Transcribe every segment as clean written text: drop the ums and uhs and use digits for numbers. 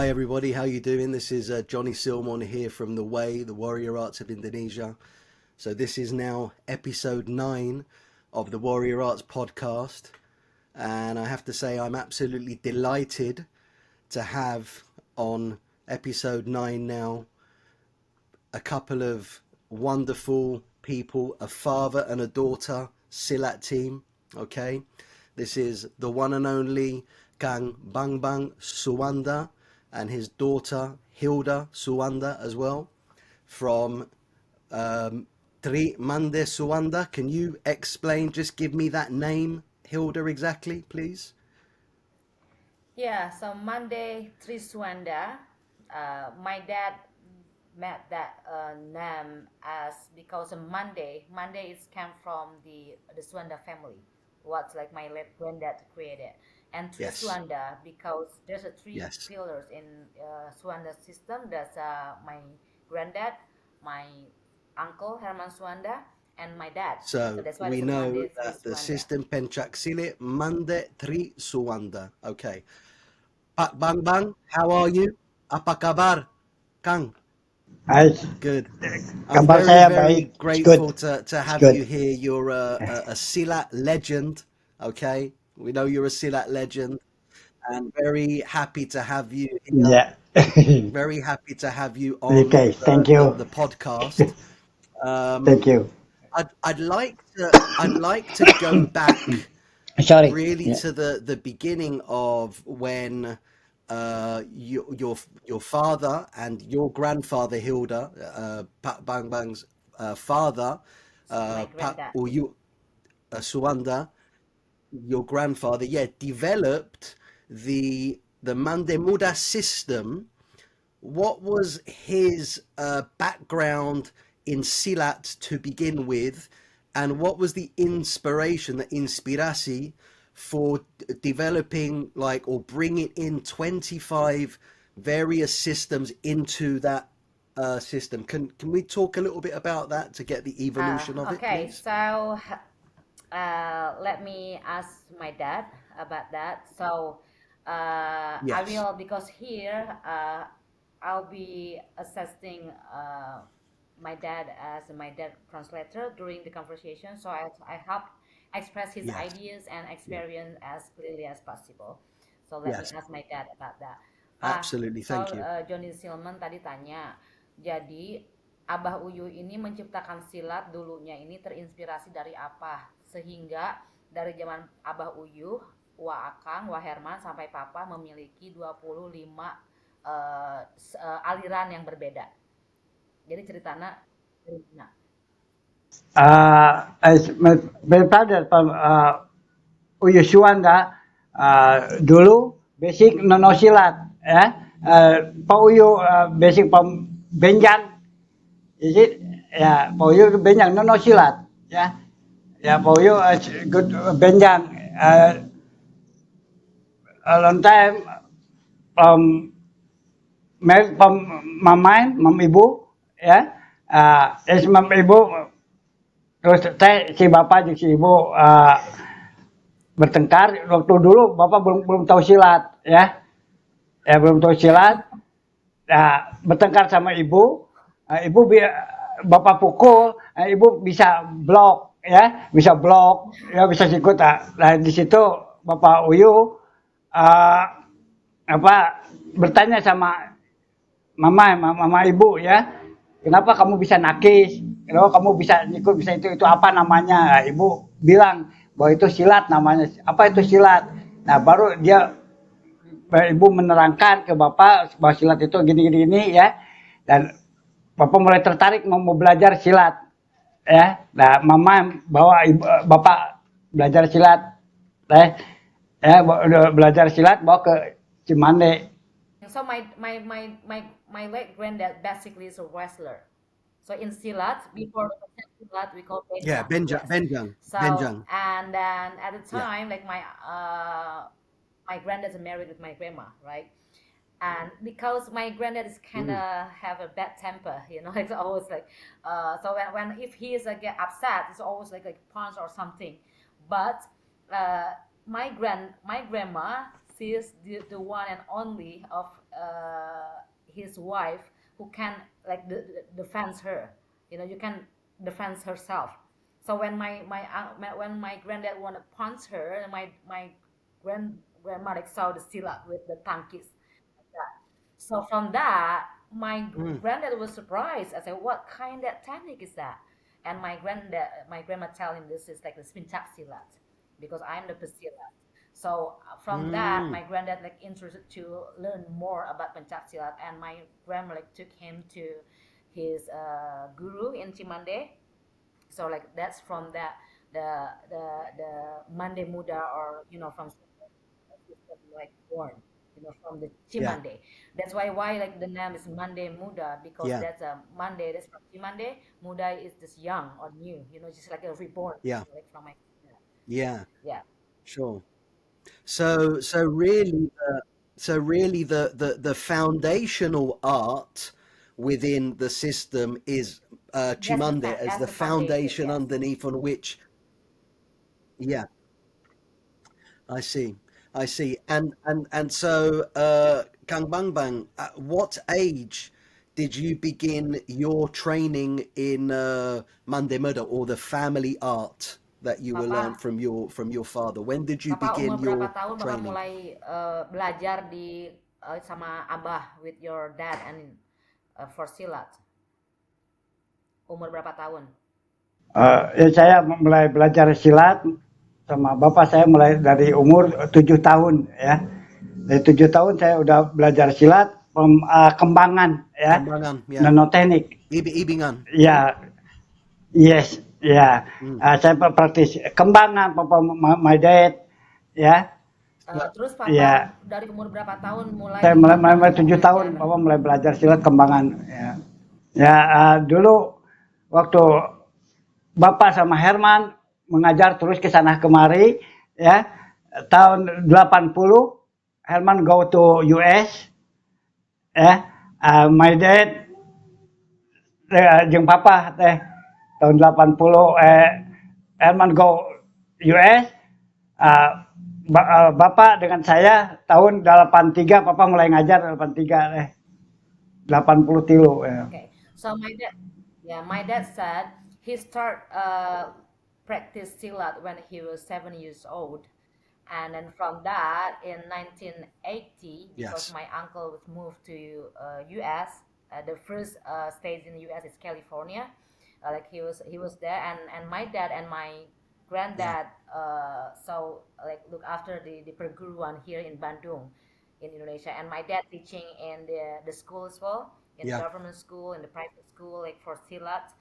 Hi everybody, how you doing? This is Johnny Silmon here from The Way, the Warrior Arts of Indonesia. So this is now episode 9 of the Warrior Arts podcast, and I have to say I'm absolutely delighted to have on episode 9 now a couple of wonderful people, a father and a daughter Silat team. Okay, this is the one and only Pak Bambang Suwanda and his daughter Hilda Suwanda as well from Mande Suwanda. Can you explain, just give me that name, Hilda, exactly, please? Yeah, so Mande Suwanda, my dad made that name as because of Mande is came from the Suwanda family. What's like my late granddad created, and Yes, Suwanda because there's a three yes. pillars in Suwanda system. That's my granddad, my uncle Herman Suwanda, and my dad. So So that's why we it's a know Mande that the Suwanda. system Pencak Mande Suwanda. Okay. Pak Bang Bang, how are you? Apa kabar, Kang? Hai, Good. I'm kabar very, saya baik. very It's good. grateful to It's have you good. here. You're a Silat legend, okay? We know you're a Silat legend, and very happy to have you here. Yeah. Very happy to have you on Okay, thank you. the podcast. Thank Um, you. I'd like to go back Sorry. really Yeah. to the beginning of when your father and your grandfather Hilda, Pak Bang Bang's father, My Pak granddad. Uyu Suwanda, your grandfather, yeah, developed the Mande Muda system. What was his background in Silat to begin with, and what was the inspiration, the inspirasi, for developing like or bringing in 25 various systems into that system? Can we talk a little bit about that to get the evolution of it, Okay, please? so let me ask my dad about that. So I Yes, will because here I'll be assisting my dad as my dad translator during the conversation. So I help express his yes, ideas and yeah, experience as clearly as possible. So let me yes, ask my dad about that. absolutely. So Thank you. Johnny Silman tadi tanya, jadi Abah Uyu ini menciptakan silat dulunya ini terinspirasi dari apa? Sehingga dari zaman Abah Uyu, Wah Akang, Wah Herman sampai Papa memiliki 25 aliran yang berbeda. Jadi ceritanya dari mana? My father Uyusuanda dulu basic nonosilat ya. Pak Uyu basic Benjan. Is it? Ya, Pak Uyu Benjan nonosilat ya. Ya, Pak Uyu good Benjan. A long time um, married from mamain, mam ibu, ya. Es mam ibu, terus si bapak dan si ibu bertengkar. Waktu dulu bapak belum belum tahu silat, ya. Ya belum tahu silat. Bertengkar sama ibu, ibu bapak pukul, ibu bisa blok, ya, bisa blok, ya bisa sikut. Nah di situ bapak Uyu uh, apa bertanya sama mama ibu ya, kenapa kamu bisa nakis, kenapa kamu bisa nyikut, bisa itu apa namanya. Nah, ibu bilang bahwa itu silat namanya. Apa itu silat? Nah baru ibu menerangkan ke bapak bahwa silat itu gini gini ini ya, dan bapak mulai tertarik mau belajar silat ya. Nah mama bawa bapak belajar silat, belajar silat bawa ke Cimande. So my late granddad basically is a wrestler. So in Silat, before Silat, we call Yeah, Pencak, yes. So Benjang. and then at the Yeah. time, like my granddad's married with my grandma, right? And because my granddad is kind Mm. of have a bad temper, it's always like so when if he is get upset, it's always like punch or something. But uh, my grandma she is the one and only of his wife who can like defend her. You know, you can defend herself. So when when my granddad want to punch her, my grandma like saw the silat with the tankis. So from that, my Mm. granddad was surprised. I said, "What kind of technique is that?" And my grandma tell him this is like the Pencak silat, because I'm the pesilat. So from that, Mm. my granddad like interested to learn more about Pencak silat, and my grandma like took him to his guru in Cimande. So like that's from that the Mande Muda, or from like born, from the Yeah. Chimande. That's why like the name is Mande Muda, because Yeah. that's a Mande, that's from Chimande. Muda is just young or new, just like a reborn, Yeah. like from my, Yeah. yeah. Sure. So really, the foundational art within the system is Chimande as That's the the foundation, foundation yes. underneath on which. Yeah, I see. I see. And so, Kang Bang Bang, at what age did you begin your training in Mande Muda, or the family art that you were learned Papa from your father? When did you Papa begin umur berapa your tahun Papa training? mulai belajar di sama Abah with your dad and for silat? Umur berapa tahun? Ya saya mulai belajar silat sama bapak saya mulai dari umur 7 tahun ya. Dari 7 tahun saya udah belajar silat kembangan ya, Kembangan, ya. nanoteknik. Ibingan. Ya, yes, ya. Hmm. Saya praktis kembangan, papa, my dad, ya, Terus Papa ya. dari umur berapa tahun mulai Saya mulai dikembangkan 7 tahun, mengajar? papa mulai belajar silat kembangan. Ya, ya dulu waktu bapak sama Herman mengajar terus ke sana kemari, ya. Tahun 80, Herman go to US, ya. My dad jeung papa teh tahun 80 Herman go US, bapak dengan saya tahun 83, papa mulai ngajar 83 teh 83 ya. Okay, so my dad said he start practice silat when he was 7 years old, and then from that in 1980, because Yes. my uncle was moved to U.S. The first state in the U.S. is California. Like he was there, and my dad and my Yeah. granddad so like look after the perguruan here in Bandung, in Indonesia, and my dad teaching in the school as well, in the Yeah. government school, in the private school, like for silat.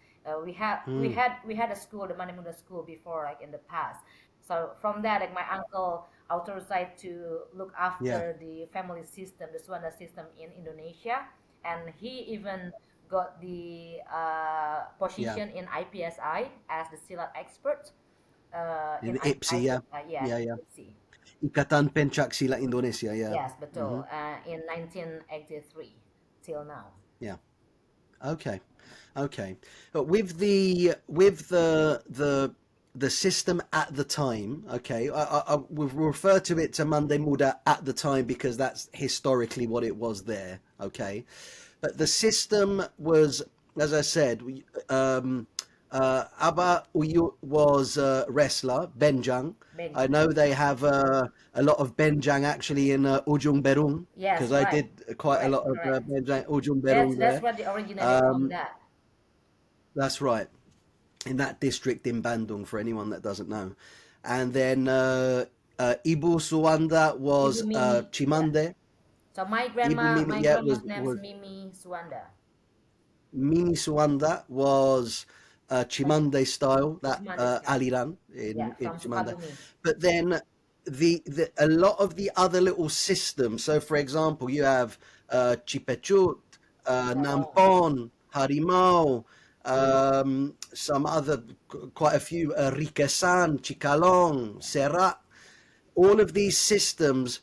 We had we Hmm. had we had a school, the Manimuda school, before, like in the past. So from that, like my uncle authorized to look Yeah. after the family system, the Suwanda system in Indonesia, and he even got the Yeah. position in IPSI as the silat expert. In In IPSI, yeah. yeah, Yeah, in yeah. IPSI. Ikatan Pencak Silat Indonesia, yeah. Yes, Hmm. betul. In 1983 till now. Yeah. Okay. Okay. But with the system at the time, okay, we've referred to it to Monday Muda at the time because that's historically what it was there, okay. But the system was, as I said, Abba Uyu was a wrestler, Benjang. I Benjang. know they have a lot of Benjang actually in Ujung Berung, Yes, because I right. did quite a Right, lot of correct. Benjang Ujung That's Berung that's there. where they originated from Um, that. that's right, in that district in Bandung, for anyone that doesn't know. And then Ibu Suwanda Ibu was Mimi. Yeah. Chimande. So Ibu Mimi, my yeah, grandma's name is was Mimi Suwanda. Mimi Suwanda was Chimande style, that Chimande style. aliran Yeah, in from Chimande. Sukabumi. But then the a lot of the other little systems. So, for example, you have Chipechut, Oh, Nampon, Harimau, some other, quite a few, Rikesan, Chikalong, Serat. All of these systems,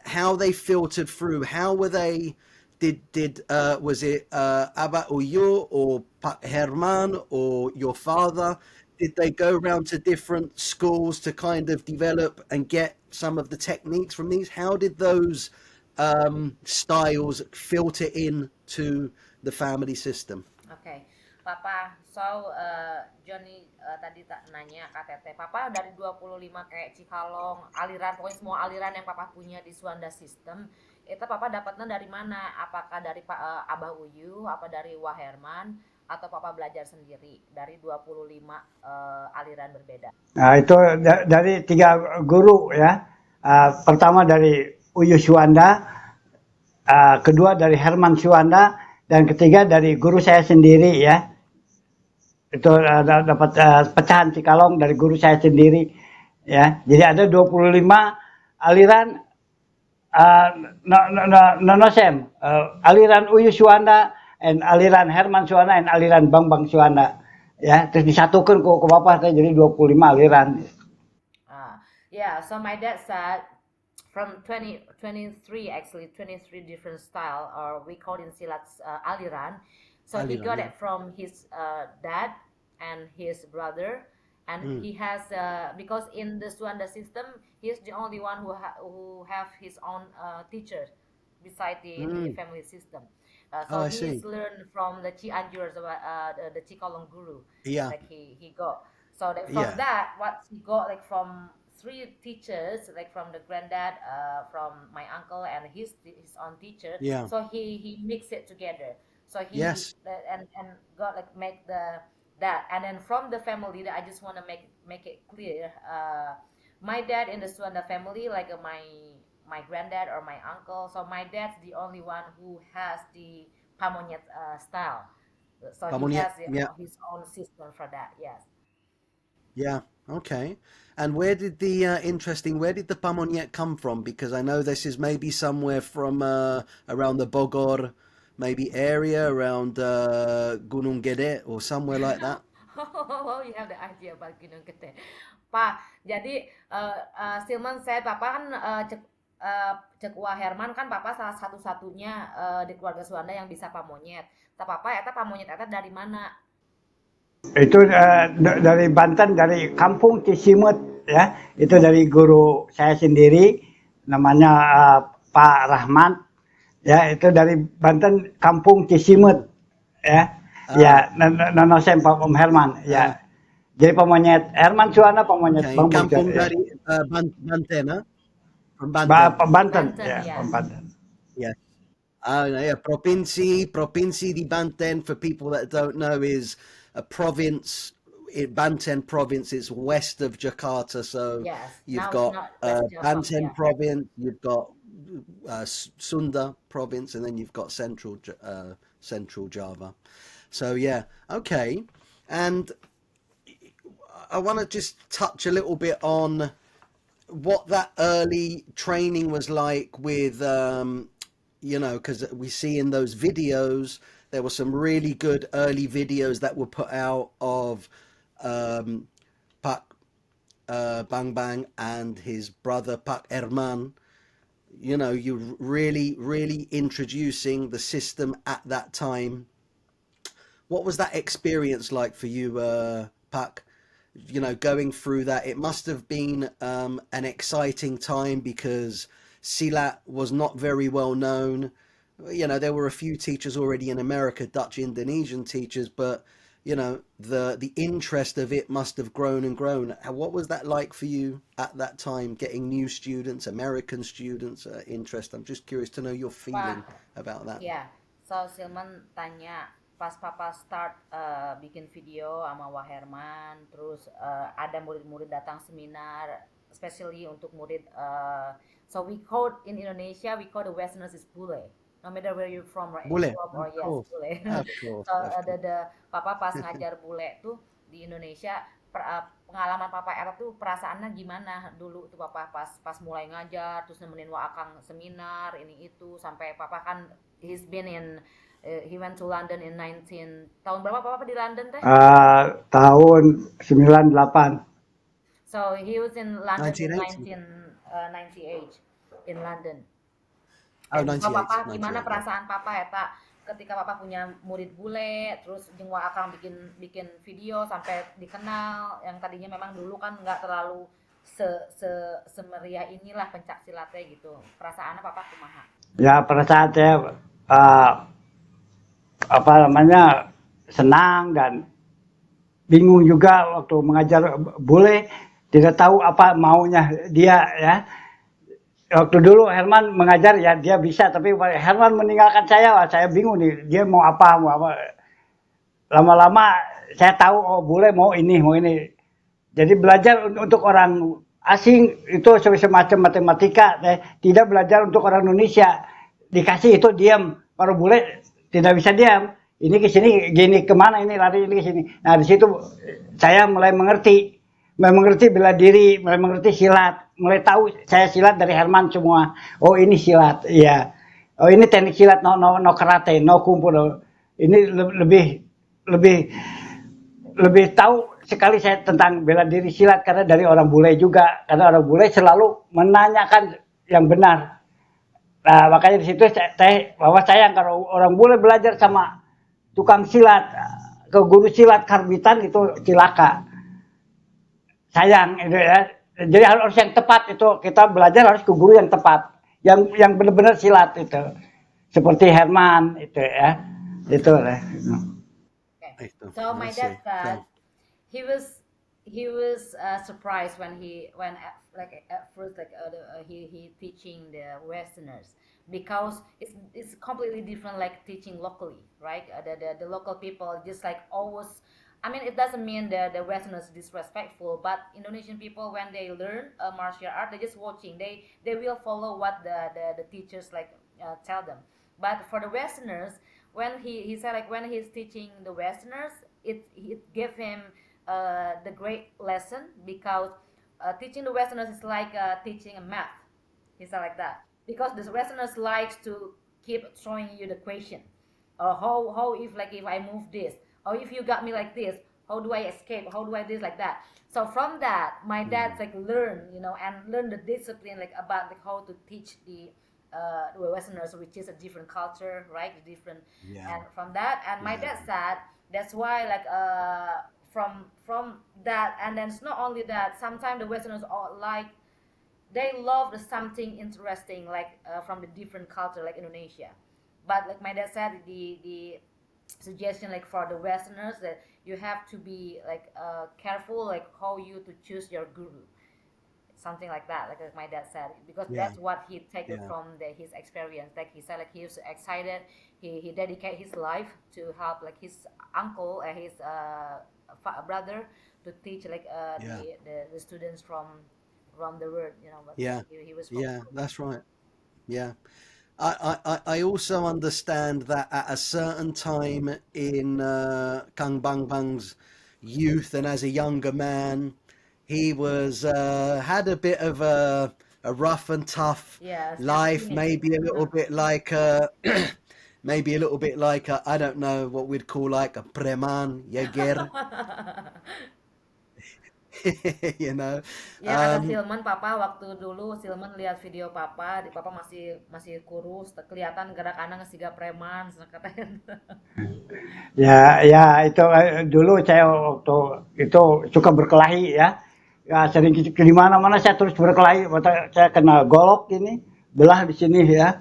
how they filtered through, how were they, did was it Abba or you or Pak Herman or your father, did they go around to different schools to kind of develop and get some of the techniques from these? How did those styles filter in to the family system? Oke, Papa. So, Johnny tadi tak nanya Kak Teteh, Papa dari 25 kayak Cikalong, aliran, pokoknya semua aliran yang Papa punya di Suwanda System, itu Papa dapatnya dari mana? Apakah dari Abah Uyu, apa dari Wah Herman, atau Papa belajar sendiri dari 25 aliran berbeda? Nah, itu dari 3 guru ya. Pertama dari Uyu Suwanda, kedua dari Herman Suwanda, dan ketiga dari guru saya sendiri ya. Itu dapat pecahan Cikalong dari guru saya sendiri ya. Jadi ada 25 aliran nonosem, aliran Uyu Suwanda, and aliran Herman Suwanda, and aliran Bambang Suwanda ya. Terus disatukan ke bapak saya jadi 25 aliran. Yeah, so my dad said from 23 actually 23 different style, or we call in Silat aliran. So he Aliran, got yeah. it from his dad and his brother, and he has because in the Suwanda system he's the only one who have his own teacher beside the family system. Oh, So I see. he's learned from the Cianjur, the Cikalong guru, Yeah, like he got. So that yeah, from that, what he got like from 3 teachers, like from the granddad, from my uncle and his own teacher. yeah. So he mixed it together. So he Yes. and got like make that, and then from the family that I just want to make it clear. My dad in the Suwanda family, like my granddad or my uncle. So my dad's the only one who has the pamonyet style. So he Pamonyet, has yeah, his own system for that. Yes. yeah. Okay. And where did the where did the Pamonyet come from? Because I know this is maybe somewhere from around the Bogor, maybe area around Gunung Gede or somewhere like that. Oh, you have the idea about Gunung Gede. Pak, jadi Silman saya Papa kan cek Wah Herman kan Papa salah satu-satunya di keluarga Suwanda yang bisa pamonyet. Tak Papa eta pamonyet eta dari mana? Itu dari Banten, dari kampung Cisimut ya. Itu dari guru saya sendiri, namanya Pak Rahmat. Ya, itu dari Banten, kampung Cisimut ya. Ya, nonosem Pak Om Herman ya. Jadi pemonyet Herman Suwana, pemonyet Okay. Bambang Kampung ya. dari Banten, huh? From Banten. Banten Banten, ya, ya. Banten. Yeah. Yeah. Provinsi di Banten, for people that don't know, is a province. Banten province is west of Jakarta, so Yes. you've Now it's got not West Java. Banten Yeah. province, you've got Sunda province, and then you've got central Java. So yeah, okay. And I want to just touch a little bit on what that early training was like with because we see in those videos there were some really good early videos that were put out of Pak Bambang and his brother Pak Herman. You really introducing the system at that time. What was that experience like for you, Pak? Going through that, it must have been an exciting time because Silat was not very well known. There were a few teachers already in America, Dutch, Indonesian teachers, but the interest of it must have grown and grown. What was that like for you at that time, getting new students, American students interest? I'm just curious to know your feeling about that. Ya, so Silman tanya pas Papa start bikin video sama Wah Herman, terus ada murid-murid datang seminar, especially untuk murid. So we call in Indonesia, we call the Westerners is bule. No matter where you're from, right? Bule, Or of yes, course, bule. of course, So of course. Papa pas ngajar bule tuh di Indonesia, pengalaman Papa era tuh perasaannya gimana dulu tuh Papa pas mulai ngajar, terus nemenin Wah Akang seminar ini itu, sampai Papa kan he went to London in tahun berapa Papa di London teh? Tahun 98. So he was in London in 1980. 1998 in London. Oh, And so 98, Papa gimana 98, yeah. perasaan Papa eta ketika Papa punya murid bule, terus jeung Wah Akang bikin video sampai dikenal, yang tadinya memang dulu kan nggak terlalu semeriah inilah pencak silatnya gitu. Perasaannya papa kumaha? Ya pada saat saya uh, apa namanya senang dan bingung juga waktu mengajar bule, tidak tahu apa maunya dia ya. Waktu dulu Herman mengajar ya dia bisa, tapi Herman meninggalkan saya, wah, saya bingung nih dia mau apa mau apa. Lama-lama saya tahu oh bule mau ini mau ini. Jadi belajar untuk orang asing itu semacam matematika, tidak belajar untuk orang Indonesia. Dikasih itu diam, para bule tidak bisa diam. Ini ke sini gini kemana ini lari ini ke sini. Nah di situ saya mulai mengerti bela diri, mulai mengerti silat, mulai tahu saya silat dari Herman semua. Oh ini silat, iya. Oh ini teknik silat, no karate, no kungfu. No. Ini lebih lebih lebih tahu sekali saya tentang bela diri silat karena dari orang bule juga, karena orang bule selalu menanyakan yang benar. Nah, makanya di situ bahwa saya kalau orang bule belajar sama tukang silat, ke guru silat karbitan itu cilaka. Sayang itu ya. Jadi harus yang tepat itu kita belajar harus ke guru yang tepat, yang benar-benar silat itu. Seperti Herman itu ya. Itu lah. Okay. Itu, So I my see. dad said he was surprised when at first he teaching the Westerners because it's completely different like teaching locally, right? The local people just like always. I mean, it doesn't mean that the Westerners disrespectful, but Indonesian people when they learn martial art, they just watching. They will follow what the teachers like tell them. But for the Westerners, when he said like when he's teaching the Westerners, it gave him the great lesson because teaching the Westerners is like teaching a math. He said like that because the Westerners likes to keep throwing you the question, or how if I move this, or if you got me like this, how do I escape? How do I this like that? So from that, my dad's like learn the discipline like about like how to teach the Westerners, which is a different culture, right? The different, Yeah, and from that, and my yeah, dad said that's why like from that, and then it's not only that. Sometimes the Westerners are like they love the something interesting like from the different culture like Indonesia, but like my dad said the suggestion like for the Westerners that you have to be like careful like how you to choose your guru, something like that like my dad said because yeah, that's what he taken yeah, from his experience. Like he said like he was excited, he dedicated his life to help like his uncle and his brother to teach like yeah, the students from the world, but yeah, he was from. yeah. That's right. Yeah. I also understand that at a certain time in Kang Bang Bang's youth and as a younger man, he was had a bit of a rough and tough Yes, as life, teenager. maybe a little bit like maybe a little bit like I don't know what we'd call like a preman, yeger, you know. Ya kata Um, Silman, papa waktu dulu Silman lihat video papa, di papa masih masih kurus, kelihatan gerak anak siga preman, katanya. Ya, ya itu dulu saya waktu itu suka berkelahi ya. Ya sering di mana-mana saya terus berkelahi. Saya kena golok ini, belah di sini ya.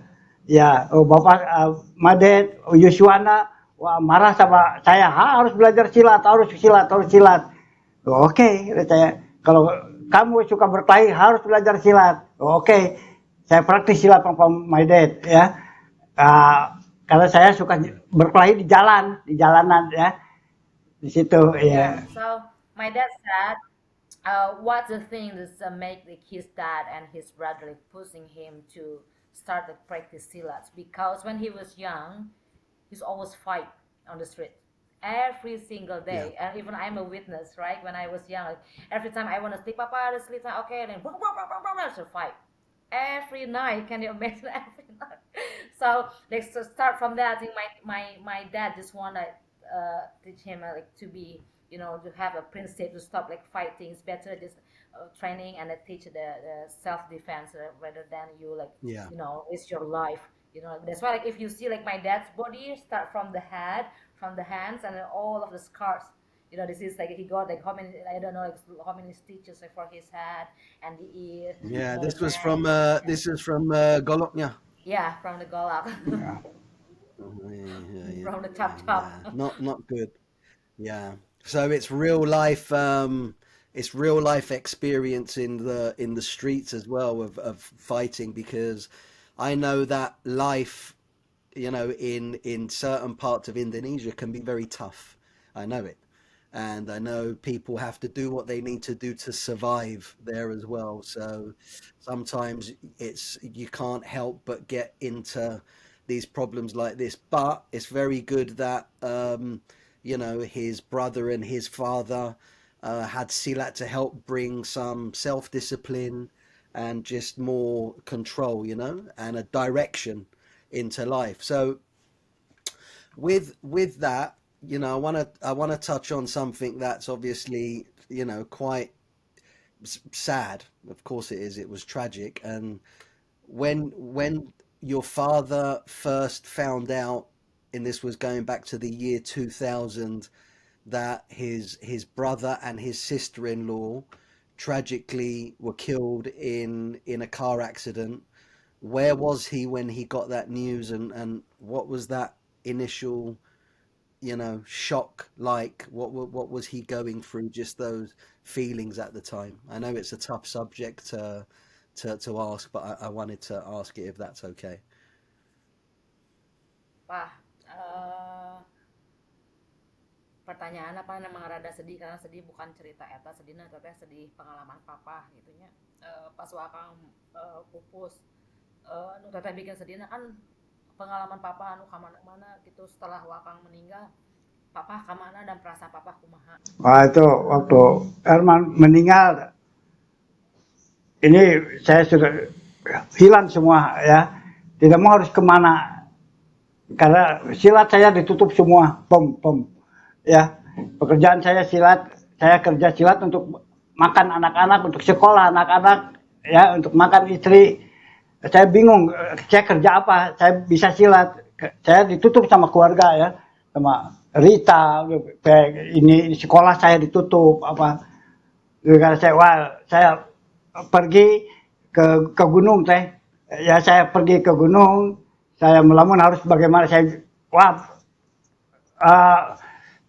Ya, oh, Bapak Made Yuswana wah marah sama saya, harus belajar silat, harus silat, harus silat. Oh, oke, saya kalau kamu suka berkelahi harus belajar silat. Oh, oke, saya praktis silat sama my dad ya. Karena saya suka berkelahi di jalanan ya, di situ Yeah, ya. so my dad said, what's the thing that make like, his dad and his brother like, pushing him to start the practice silat? Because when he was young, he's always fight on the street every single yeah, day, and even I'm a witness, right? When I was young, like, every time I want to sleep, Papa, to sleep, okay, and then there's a fight every night. Can you imagine every night? So let's just start from that. I think my dad just wanna teach him like to be to have a principle to stop like fighting. It's better just training and teach the self defense rather than you like yeah, it's your life. That's why like if you see like my dad's body start from the head, from the hands, and then all of the scars. This is like he got like how many, I don't know, like how many stitches like, for his head and the ear, Yeah, the neck. this was from Goloknya. Yeah, from the Golak, Ya. Oh, yeah, from the yeah, chop yeah. chop. Not good. Yeah. So it's real life experience in the streets as well of fighting, because I know that life, in certain parts of Indonesia can be very tough. I know it. And I know people have to do what they need to do to survive there as well. So sometimes you can't help but get into these problems like this. But it's very good that his brother and his father had Silat to help bring some self-discipline and just more control, and a direction into life. So with that, I want to touch on something that's obviously, quite sad. Of course it is. It was tragic. And when your father first found out, and this was going back to the year 2000, that his brother and his sister-in-law tragically were killed in a car accident, where was he when he got that news, and what was that initial, shock like? What was he going through? Just those feelings at the time. I know it's a tough subject to ask, but I wanted to ask it if that's okay. Wah, pertanyaan apa memang rada sedih, karena sedih bukan cerita eta sedihna, tapi sedih pengalaman papa gitunya. Pas wakang pupus, nu teteh bikin sedihna kan pengalaman papa anu kamana-mana gitu setelah wakang meninggal. Papa kamana dan perasaan papa kumaha. Wah, itu waktu Herman meninggal, ini saya sudah hilang semua ya. Tidak mau harus kemana. Karena silat saya ditutup semua, ya. Pekerjaan saya silat, saya kerja silat untuk makan anak-anak, untuk sekolah anak-anak, ya, untuk makan istri. Saya bingung, saya kerja apa? Saya bisa silat. Saya ditutup sama keluarga ya, sama Rita, ini sekolah saya ditutup apa. Karena saya pergi ke gunung teh. Ya saya pergi ke gunung, saya melamun harus bagaimana saya, wah, uh,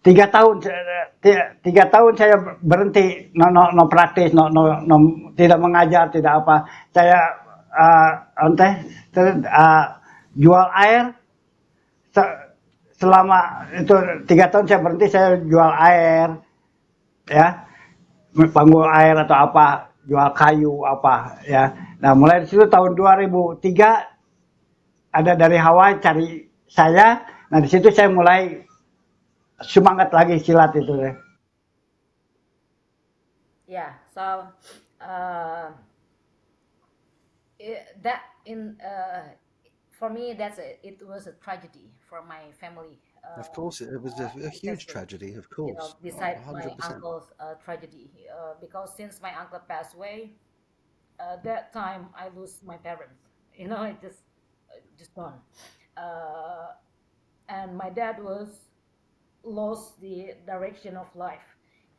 3 tahun, 3 tahun saya berhenti, no praktis, tidak mengajar, tidak apa. Saya jual air selama itu 3 tahun saya berhenti, saya jual air, ya, panggul air atau apa, jual kayu apa, ya. Nah mulai di situ tahun 2003 ada dari Hawaii cari saya. Nah di situ saya mulai semangat lagi silat itu deh. Yeah, so uh, that in for me it was a tragedy for my family. Of course, it was a Because huge tragedy. Of course, beside my 100%. uncle's tragedy, because since my uncle passed away, that time I lose my parents. It just gone. Uh, and my dad was lost the direction of life.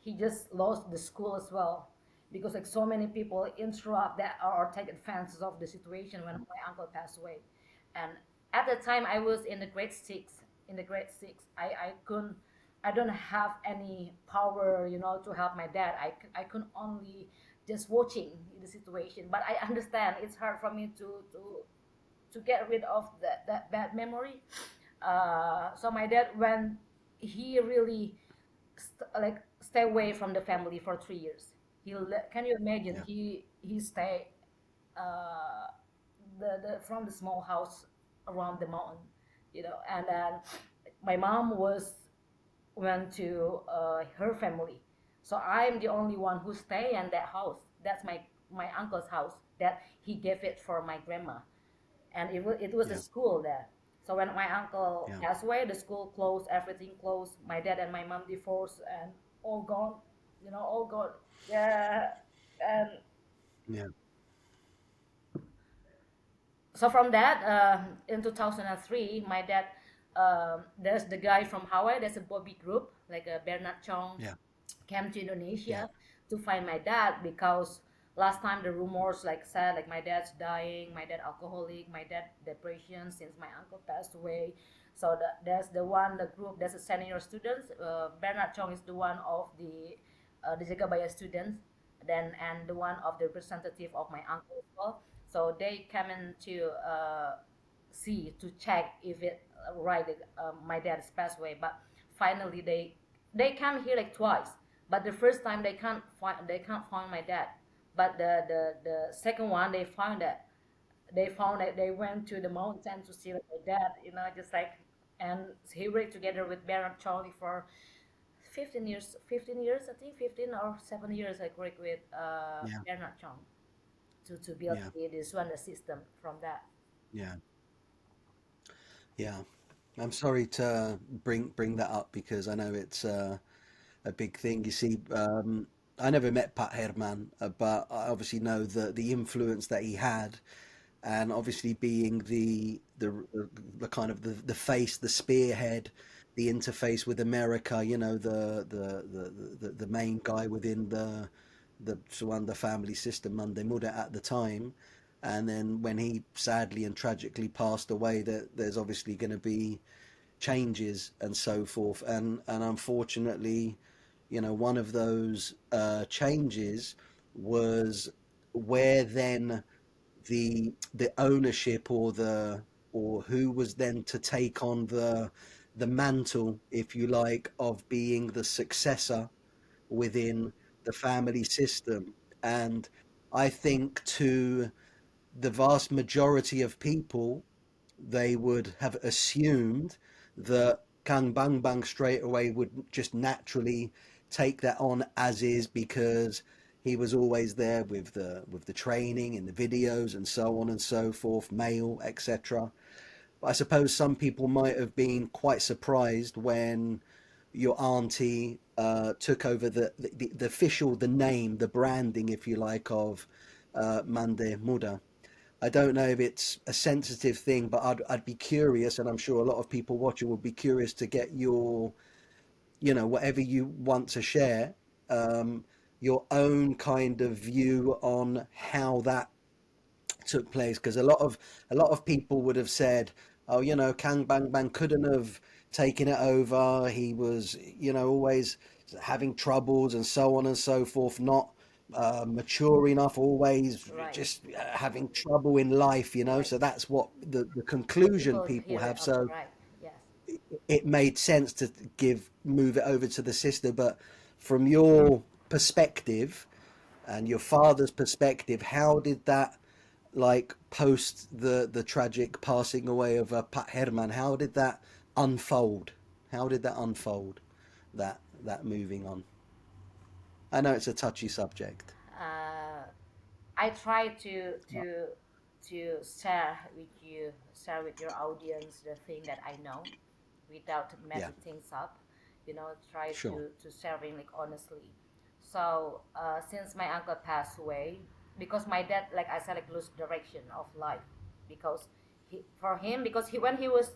He just lost the school as well, because like so many people interrupt that or take advantage of the situation when my uncle passed away. And at the time I was in the grade six. In the grade six, I couldn't. I don't have any power, to help my dad. I could only just watching the situation. But I understand it's hard for me to get rid of that bad memory. So my dad, when he really like stay away from the family for 3 years. Can you imagine? Yeah, He stay uh, the from the small house around the mountain, and then my mom went to her family. So I'm the only one who stay in that house. That's my uncle's house that he gave it for my grandma, and it was a yeah, school there. So when my uncle yeah, passed away, the school closed, everything closed. My dad and my mom divorced, and all gone, all gone. Yeah, and yeah, so from that, in 2003, my dad there's the guy from Hawaii. There's a Bobby group like a Bernard Chong Yeah. came to Yeah. Indonesia to find my dad because last time the rumors like said like my dad's dying, my dad alcoholic, my dad depression since my uncle passed away. So there's the one the group there's a senior students. Bernard Chong is the one of the Jagabaya students, then and the one of the representative of my uncle as well. So they come in to see to check if it right my dad has passed away. But finally they come here like twice, but the first time they can't find my dad, but the second one they found that they went to the mountain to see like my dad, just like, and he worked together with Baron Charlie for 15 years, I think 15 or 7 years. I worked with Yeah. Bernard Chong to build Yeah. the Suwanda system from that. Yeah. Yeah. I'm sorry to bring that up because I know it's a big thing. You see, I never met Pat Herman, but I obviously know the influence that he had, and obviously being the kind of the face, the spearhead, the interface with America. You know, the main guy within the Suwanda family system, Mande Muda at the time. And then when he sadly and tragically passed away, that there's obviously going to be changes and so forth. And unfortunately, one of those changes was where then the ownership or who was then to take on the mantle, if you like, of being the successor within the family system. And I think to the vast majority of people, they would have assumed that Kang Bang Bang straight away would just naturally take that on as is because he was always there with the training and the videos and so on and so forth, mail, etc. But I suppose some people might have been quite surprised when your auntie took over the official, the name, the branding, if you like, of Mande Muda. I don't know if it's a sensitive thing, but I'd be curious, and I'm sure a lot of people watching would be curious to get your, whatever you want to share, um, your own kind of view on how that took place. Because a lot of people would have said, oh, Kang Bang Bang couldn't have taken it over. He was, always having troubles and so on and so forth, not mature enough, always Right, just having trouble in life, right. So that's what the The conclusion people people hear it have. of it, So right? Yes. it made sense to move it over to the sister. But from your perspective and your father's perspective, how did that, like, post the tragic passing away of Pat Herman, how did that unfold? How did that unfold? That moving on. I know it's a touchy subject. uh, I try to share with your audience the thing that I know without Yeah, messing things up. Try sure. to sharing like honestly. So since my uncle passed away, because my dad, like I said, like lose direction of life, because because when he was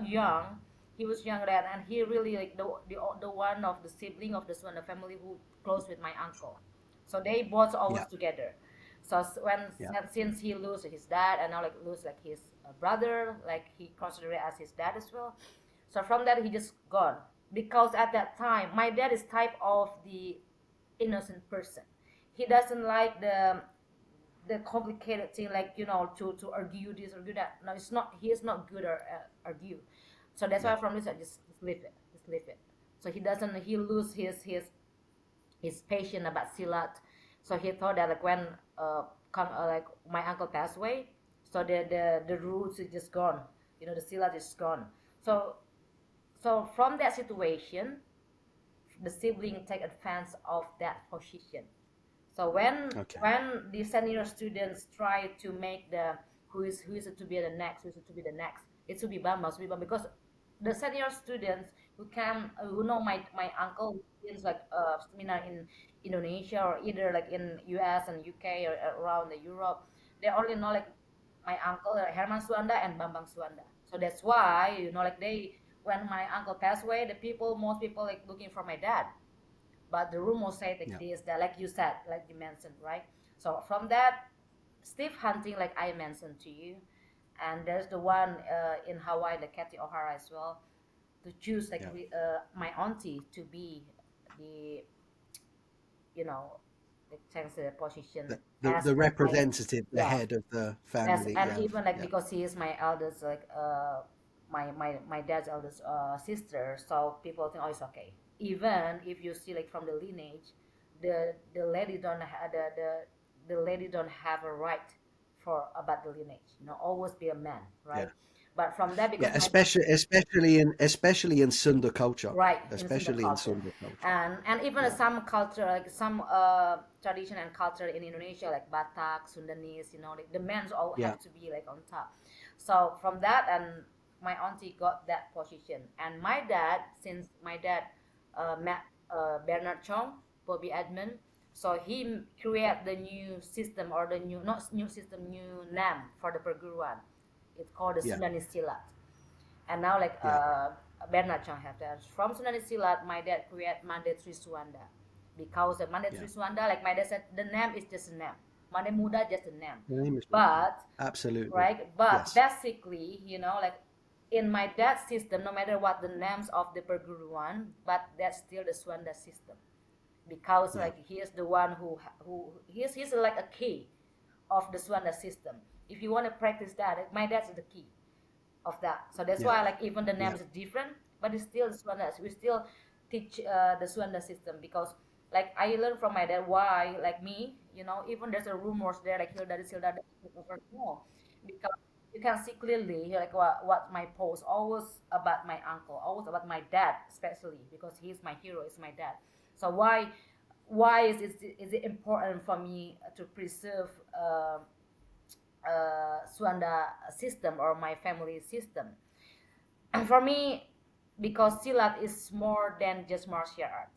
young, he was young then, and he really like the one of the sibling of this one, the family who close with my uncle, so they both always Yeah, together. So yeah, since he lose his dad and now like lose like his brother, like he considered it as his dad as well. So from that he just gone, because at that time my dad is type of the innocent person. He doesn't like the complicated thing, like to argue this or do that. No, it's not. He is not good at argue. So that's yeah, why from this I just leave it. Just leave it. So he doesn't. He lose his passion about silat. So he thought that like when like my uncle passed away, so the roots is just gone. The silat is gone. So from that situation, the sibling take advantage of that position. So okay, when the senior students try to make the who is it to be the next, who is it to be the next, it should be Bambang, should be Bambang, because the senior students who know my uncle is like seminar in Indonesia or either like in US and UK or around the Europe, they only know like my uncle Herman Suwanda and Bambang Suwanda. So that's why, like when my uncle passed away, most people like looking for my dad. But the rumor said like Yeah. this, that like you said, like you mentioned, right? So from that, Steve hunting, like I mentioned to you, and there's the one in Hawaii, the Kathy O'Hara as well, to choose like Yeah. my auntie to be the, the chance the position The as my, representative, the yeah, head of the yes, family. and Yeah. even like Yeah. because he is my eldest, like my dad's eldest sister, so people think, oh, it's okay. Even if you see like from the lineage, the lady don't have the lady don't have a right for about the lineage. Always be a man, Yeah. right? But from that, because Yeah. my Especially in Sunda culture. right in the Especially in culture, Sunda culture. and even Yeah. some culture, like some tradition and culture in Indonesia, like Batak, Sundanese, like the men all Yeah. have to be like on top. So from that, and my auntie got that position, and my dad, since my dad met Bernard Chong, Bobby Edmond, so he create the new system, or the new, not new system, new name for the perguruan. It's called the Yeah. Sundanese Silat. And now like Yeah. Bernard Chang have that. From Sundanese Silat, my dad create Mande Suwanda. Because the Mande Yeah. Suwanda, like my dad said, the name is just a name. Mande Muda just a name. The name is But absolutely. right, but Yes. basically, like in my dad's system, no matter what the names of the perguruan, but that's still the Suwanda system. Because Yeah. like he is the one who he's like a key of the Suwanda system. If you want to practice that, my dad's the key of that. So that's Yeah. why like even the Yeah. names are different, but it's still Suwanda. We still teach the Suwanda system, because like I learned from my dad why, like me, even there's a rumors there like Hilda no, because you can see clearly like what my post always about my uncle, always about my dad, especially because he's my hero, is my dad. So why is it important for me to preserve Suwanda system or my family system? And for me, because Silat is more than just martial art,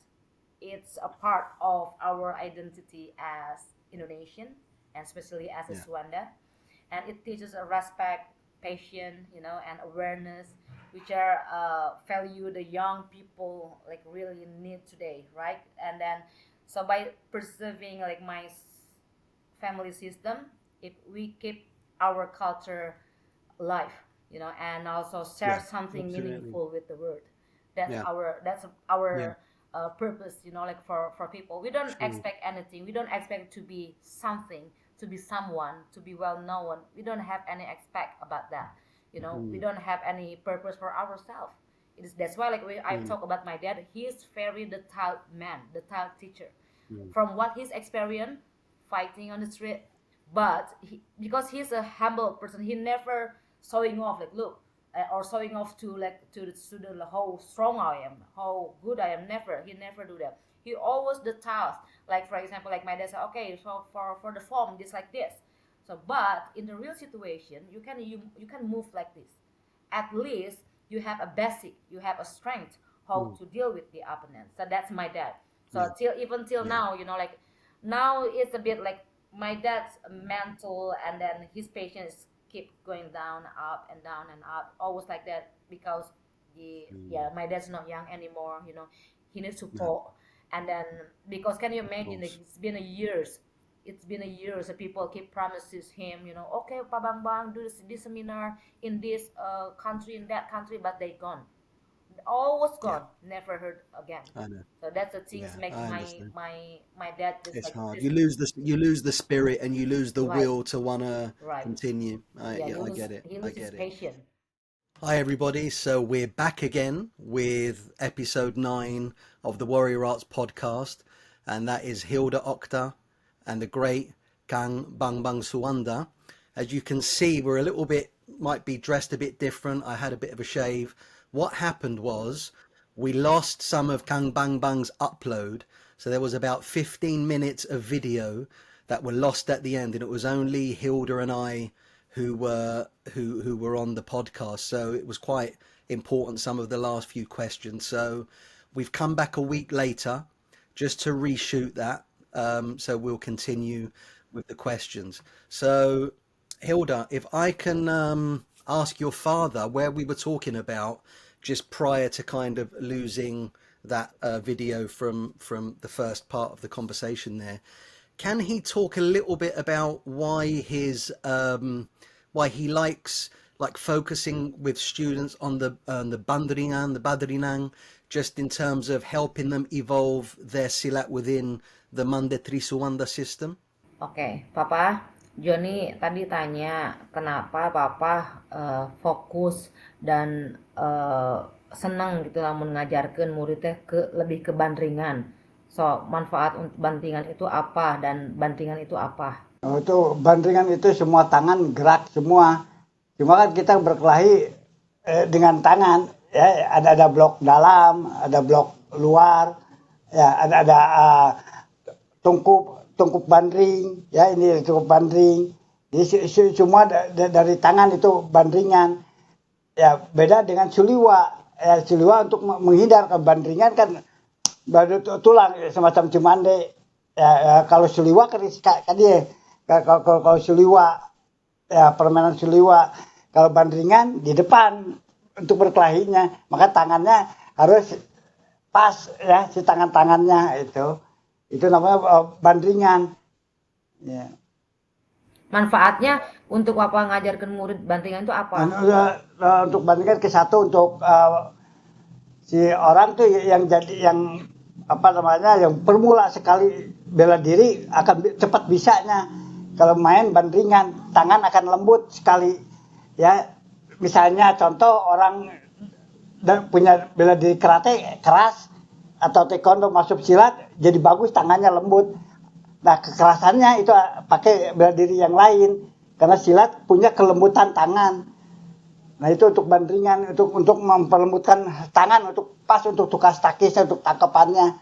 it's a part of our identity as Indonesian, and especially as a Yeah. Suwanda, and it teaches a respect, patience, and awareness, which are value the young people like really need today, right? And then, so by preserving like my family system, if we keep our culture alive, and also share Yeah. something Absolutely. meaningful with the world. That's Yeah. Yeah. our purpose, like for people. We don't True. expect anything. We don't expect to be something, to be someone, to be well known. We don't have any expect about that. We Mm. don't have any purpose for ourselves. That's why like I Mm. talk about my dad. He is very detailed man, detailed teacher. Mm. From what he's experienced fighting on the street, but because he's a humble person, he never showing off like look, or showing off to like to the how strong I am, how good I am. Never, he never do that. He always the task, like for example, like my dad said, okay, so for the form just like this. So but in the real situation, you can move like this. At least you have a basic, you have a strength how Mm. to deal with the opponent. So that's my dad. So Yeah. till Yeah. now, like now it's a bit like my dad's mental, and then his patience keep going down, up and down and up, always like that, because Mm. my dad's not young anymore. He needs No. support, and then because can you Of imagine, like course. it's been a years, so people keep promises him, okay, Pak Bambang, do this seminar in this country, in that country, but they gone, always Yeah. gone, never heard again. I know. So that's the things Yeah. make I my understand. my dad just It's like hard. this. You lose the spirit, and you lose the Right, will to wanna right. continue. Yeah, Yeah, I get it. he I loses get it. patience. Hi everybody. So we're back again with episode 9 of the Warrior Arts podcast, and that is Hilda Octa and the great Kang Bambang Suwanda. As you can see, we're a little bit, might be dressed a bit different. I had a bit of a shave. What happened was we lost some of Kang Bambang's upload, so there was about 15 minutes of video that were lost at the end, and it was only Hilda and I who were on the podcast. So it was quite important, some of the last few questions. So we've come back a week later just to reshoot that. So we'll continue with the questions. So Hilda, if I can ask your father where we were talking about just prior to kind of losing that video from the first part of the conversation there, can he talk a little bit about why he likes like focusing with students on the Badringan, just in terms of helping them evolve their silat within the Mande Suwanda system? Oke, Papa, Joni tadi tanya kenapa Papa fokus dan senang gitu lamun ngajarkeun muridnya lebih ke bandringan. So, manfaat untuk bandringan itu apa dan bandringan itu apa? Oh, itu bandringan itu semua tangan gerak semua. Cuma kan kita berkelahi dengan tangan, ya ada blok dalam, ada blok luar, ya ada tungkup bandring, ya ini tungkup bandring. Jadi semua dari tangan itu bandringan. Ya beda dengan suliwa. Ya suliwa untuk menghindar ke bandringan kan baru tulang semacam cemande. Ya, kalau suliwa kan dia kalau suliwa ya permainan suliwa. Kalau bandringan di depan untuk berkelahinya, maka tangannya harus pas ya si tangannya itu namanya bandringan. Ya. Manfaatnya untuk apa ngajarkan murid bandringan itu apa? Untuk bandringan ke satu untuk si orang tuh yang permula sekali bela diri akan cepat bisanya. Kalau main bandringan tangan akan lembut sekali. Ya, misalnya contoh orang punya bela diri karate keras atau taekwondo masuk silat jadi bagus tangannya lembut. Nah kekerasannya itu pakai bela diri yang lain karena silat punya kelembutan tangan. Nah itu untuk bandringan untuk memperlembutkan tangan untuk pas untuk tukas takisnya untuk tangkapannya.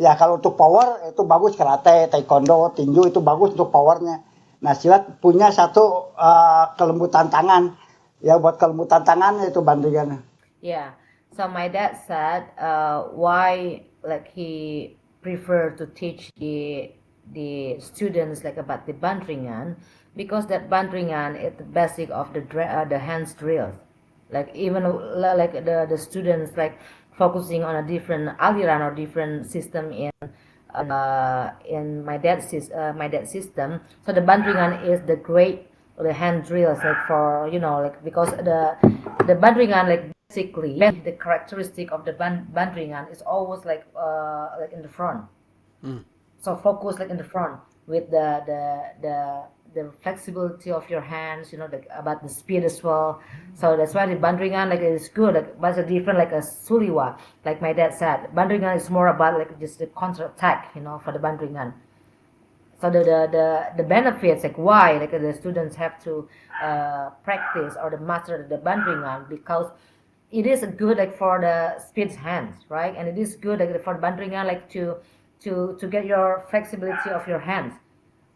Ya kalau untuk power itu bagus karate, taekwondo, tinju itu bagus untuk powernya. Nah silat punya satu kelembutan tangan. Ya buat kelembutan tangan itu bandingan. Yeah. So my dad said why like he prefer to teach the students like about the bandringan because that bandringan is the basic of the hands drills. Like even like the students like focusing on a different aliran or different system in my dad's system. So the bandringan is the hand drills like for like because the bandringan like basically the characteristic of the bandringan is always like in the front. So focus like in the front with the flexibility of your hands, about the speed as well. So that's why the bandringan like is good, like but it's different like a suliwa. Like my dad said, bandringan is more about like just the counter attack, for the bandringan. So the benefits like why like the students have to practice or the master the bandringan because it is good like for the speed hands, right? And it is good like for bandringan like to get your flexibility of your hands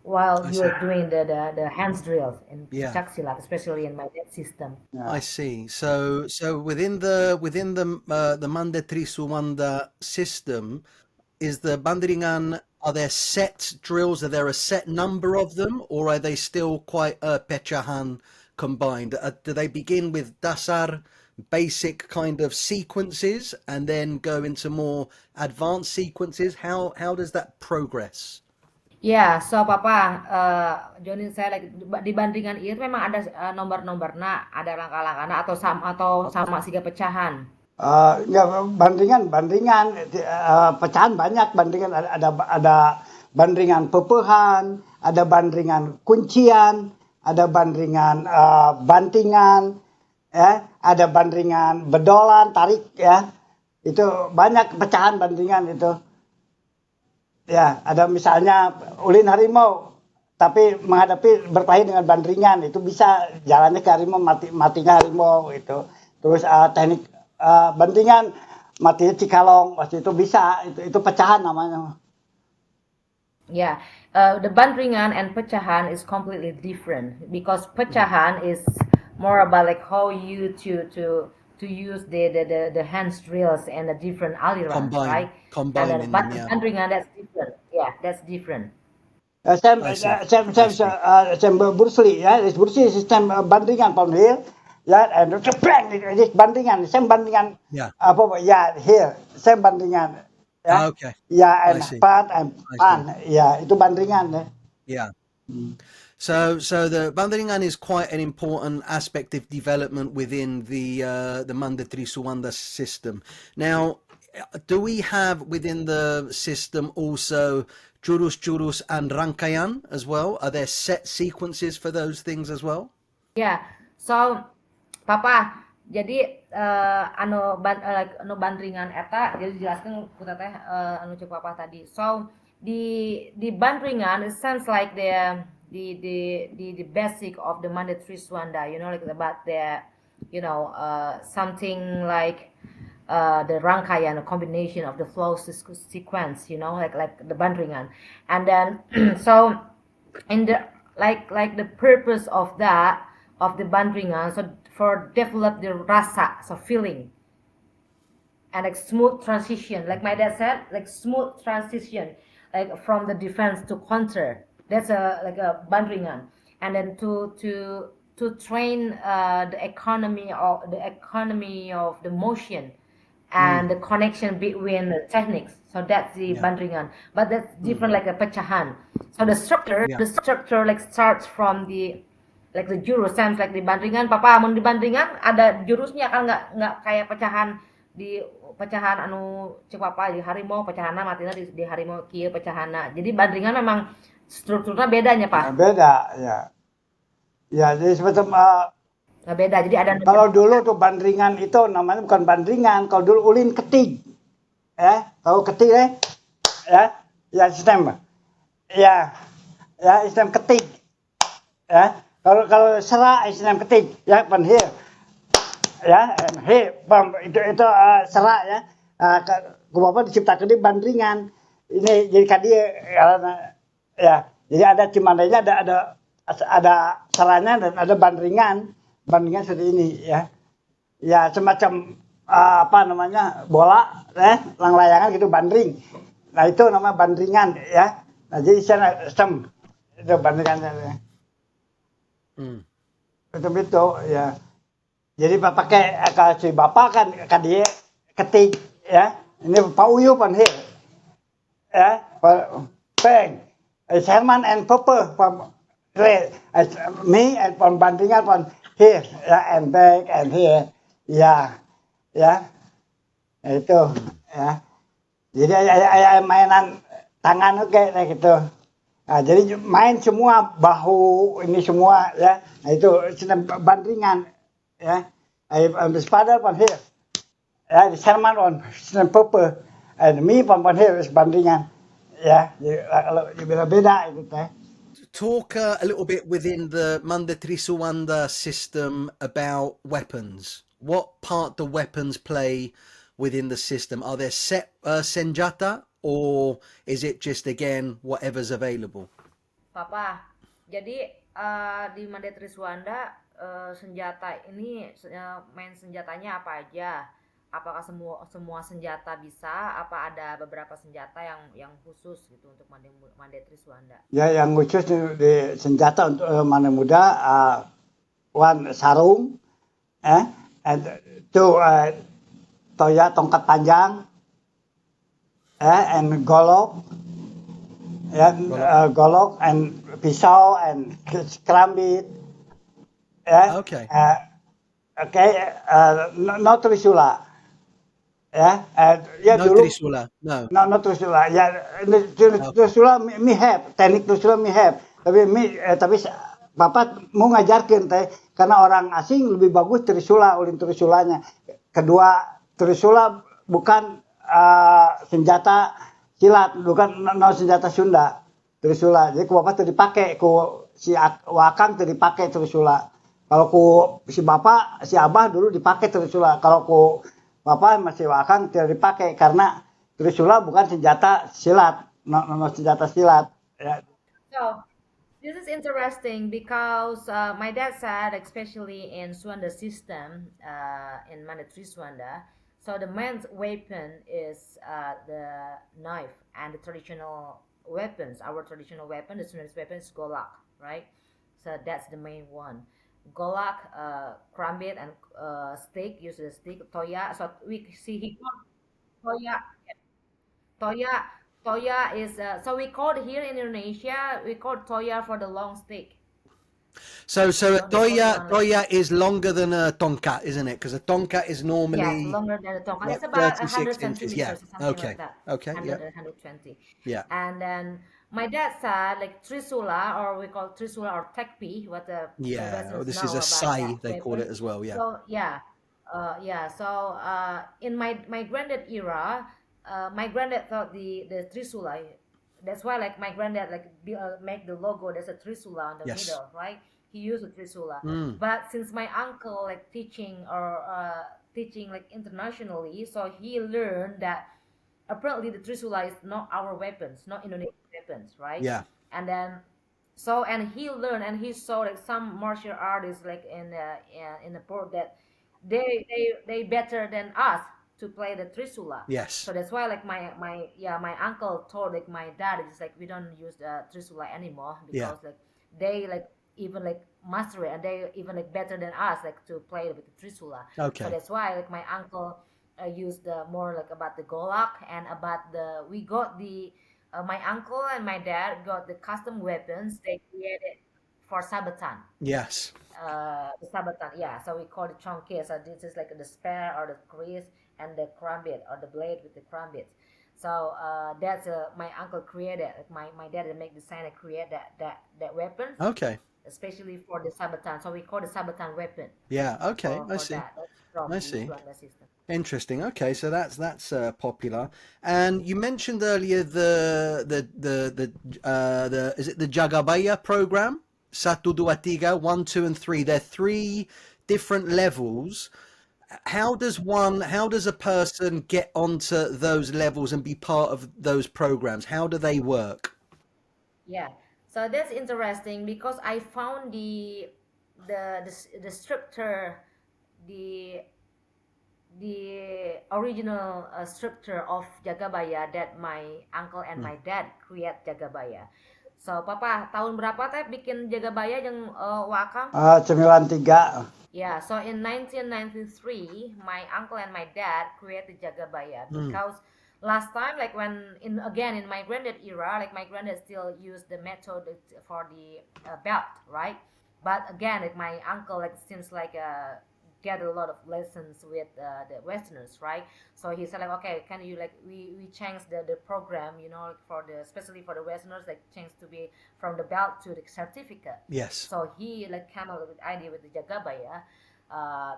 while you're doing the hands drills in Pencak Silat, especially in my dad system. I see. So within the Mande Suwanda system, is the bandringan, are there set drills? Are there a set number of them, or are they still quite pecahan combined? Do they begin with dasar, basic kind of sequences, and then go into more advanced sequences? How does that progress? Ya, so Papa, Johnny saya lagi di bandringan itu memang ada nomor-nomornya, ada langkah-langkahnya atau sama siga pecahan. Ya bandringan pecahan banyak bandringan ada bandringan pepehan, ada bandringan kuncian, ada bandringan bantingan, ya, ada bandringan bedolan tarik ya. Itu banyak pecahan bandringan itu. Ya, ada misalnya ulin harimau tapi menghadapi berkelahi dengan bandringan itu bisa jalannya ke harimau matinya harimau itu. Terus teknik bandingan mati cikalong waktu itu bisa itu pecahan namanya. Yeah, the bandringan and pecahan is completely different because pecahan is more about like how you to use the hands drills and the different alirans, right? Combining And them, bandringan that's different. Yeah, that's different. Same, I see. same, I same, see. same Bruce Lee, ya. Bruce Lee sistem bandingan from here, ya, and bang, this bandingan, same bandingan, Yeah. apa, ya, here, same bandingan, ya, Okay. ya, I and see. pan, and I see. pan, ya, itu bandingan, ya. Yeah. So the Bandaringan is quite an important aspect of development within the Mande Trisuwanda system. Now, do we have within the system also jurus and rangkaian as well? Are there set sequences for those things as well? Yeah, so Papa, jadi like anu bandringan eta jadi jelaskan ku teteh anu cek Papa tadi. So di bandringan it sounds like the basic of the mandatory Swanda, like about the something like the rangkaian, a combination of the flow sequence, like the bandringan, and then so in the like the purpose of that of the bandringan, so for develop the rasa, so feeling, and like smooth transition, like my dad said, like smooth transition, like from the defense to counter. That's a like a bandringan, and then to train the economy of the motion and the connection between the techniques. So that's the Yeah. bandringan, but that's different like a pecahan. So the structure, Yeah. the structure like starts from the like the jurus, sounds like di bandringan. Papa, mau di bandringan ada jurusnya kan, nggak kayak pecahan di pecahan anu cek papa di harimau pecahana matina di harimau kieu pecahana. Jadi bandringan memang strukturnya bedanya Nah, pak. beda, ya, ya, jadi semacam, Nah, beda. Jadi ada kalau dulu tuh bandringan itu namanya bukan bandringan, kalau dulu ulin ketig, ya, tahu ketig, ya, sistem, ya, ya, sistem ketig, ya, kalau serak sistem ketig, ya, pan here, ya, itu serak, ya, bapak diciptakan di bandringan, ini jadi kadi, ya, jadi ada cimandanya, ada seranya dan ada bandringan seperti ini, ya, ya, semacam apa namanya, bola, lang layangan gitu, bandring, nah itu nama bandringan, ya, nah jadi sistem itu bandringannya, Mm. itu, ya. Jadi pakai kalau si bapak kan dia ketik, ya, ini pauyu pan here, ya, peng, Sherman and Popper from me and from bandingan from here, ya, and back and here, ya, ya, itu, ya. Jadi ada mainan tangan oke, kayak gitu. Nah, jadi main semua bahu ini semua, ya. Nah, itu sedang bandingan, ya. I'm the father from here, ya, the Sherman on sedang Popper, and me from here is bandingan, ya. Jadi kalau beda-beda itu teh. Talk a little bit within the Mande Trisuwanda system about weapons. What part do weapons play within the system? Are there set senjata, or is it just again whatever's available? papa. Jadi di Mande Triswanda senjata ini main senjatanya apa aja? Apakah semua senjata bisa? Apa ada beberapa senjata yang khusus gitu untuk Mande Triswanda? Ya, yang khusus di senjata untuk mana muda, one sarung, and two toya tongkat panjang, and golok, ya, golok and pisau and kerambit, ya, Okay. no trisula, ya, ya No dulu. Trisula. No. No Trisula. Ya, Trisula mi have, teknik Trisula mi have. Tapi Bapak mau ngajarkan teh, karena orang asing lebih bagus Trisula, ulin Trisulanya. Kedua, Trisula bukan senjata silat, bukan senjata Sunda. Trisula. Jadi ku Bapak tuh dipakai, ku si Wakang tuh dipakai Trisula. Kalau ku si Bapak, si Abah dulu dipakai Trisula. Kalau ku Bapak masih Wakang tidak dipakai karena Trisula bukan senjata silat, senjata silat. Ya. So this is interesting because my dad said, especially in Swanda system, in Mandatory Swanda, so the man's weapon is the knife and the traditional weapons. Our traditional weapon, the Sudanese weapon is golak, right? So that's the main one. Golak, crambit, and stick. Use the stick. Toya. So we see he called toya. Toya. Toya is so we call it here in Indonesia. We call toya for the long stick. So a The short one, like toya is longer than a tonkat, isn't it? Because a tonkat is yes, normally longer than the tonka. what It's about 36 100 inches. Yeah. centimeters or something Okay. like that. Okay. Yeah. 100 and 120. Yeah. And then my dad said like trisula, or we call trisula or tekpi, what the Yeah. Oh, Westerners this know is a about sai, that they call it weapon. as well. Yeah. So yeah, yeah. So in my granddad era, my granddad thought the trisula. That's why like my granddad like make the logo. There's a trisula on the Yes. middle, right? He used a trisula. Mm. But since my uncle like teaching or teaching like internationally, so he learned that apparently the trisula is not our weapons, not Indonesian weapons, right? Yeah. And then so and he learned and he saw like some martial artists like in the port that they better than us to play the trisula. Yes. So that's why like my uncle told like my dad it's like we don't use the trisula anymore Yeah. because like they like even like master it and they even like better than us like to play with the trisula. So Okay. that's why like my uncle used more like about the golak and about the we got the my uncle and my dad got the custom weapons they created for sabatan. Yes. The sabatan, yeah. So we call it chonke. So this is like the spear or the kris and the crambit or the blade with the crambit. So that's my uncle created. Like my dad make design and create that weapons, Okay. especially for the sabatan. So we call the sabatan weapon Yeah. Okay. I for see. that. That's from I the see. Suanda system. Interesting. Okay, so that's popular. And you mentioned earlier the is it the Jagabaya program? Satu dua tiga, 1, 2, and 3. They're 3 different levels. How does a person get onto those levels and be part of those programs? How do they work? Yeah. So that's interesting because I found the structure, the the original structure of Jagabaya that my uncle and Hmm. my dad create Jagabaya. So Papa tahun berapa teh bikin Jagabaya yang Wakang? 93. Yeah, so in 1993, my uncle and my dad created Jagabaya Hmm. because last time, like when in again in my granddad era, like my granddad still used the method for the belt, right? But again, like my uncle like seems like get a lot of lessons with the Westerners, right? So he said like, okay, can you like we change the program, you know, like for the especially for the Westerners, like change to be from the belt to the certificate. Yes. So he like came up with the idea with the Jagabaya. Uh,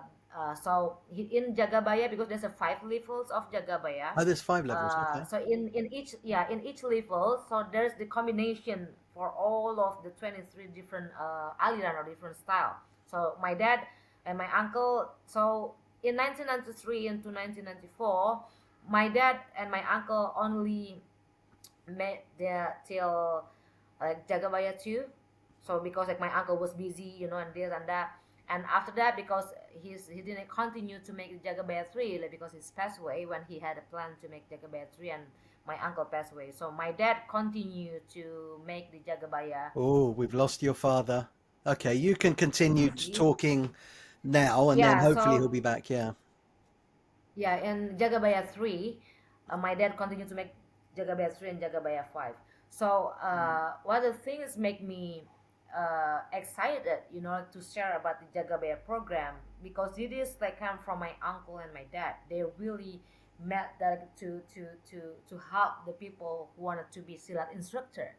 so in Jagabaya because there's a 5 levels of Jagabaya. Oh, there's 5 levels. Okay. So in each level, so there's the combination for all of the 23 different aliran or different style. So my dad and my uncle. So in 1993 into 1994, my dad and my uncle only met there till like Jagabaya 2. So because like my uncle was busy, you know, and this and that. And after that, because he didn't continue to make the Jagabaya 3, like because he's passed away when he had a plan to make Jagabaya 3 and my uncle passed away. So my dad continued to make the Jagabaya. Oh, we've lost your father. Okay, you can continue See? talking now, and then Yeah, hopefully he'll so be back. Yeah. yeah, in Jagabaya 3, my dad continued to make Jagabaya 3 and Jagabaya 5. So one of the things make me excited, you know, to share about the Jagabaya program because it is like come from my uncle and my dad. They really met that to help the people who wanted to be Silat instructor.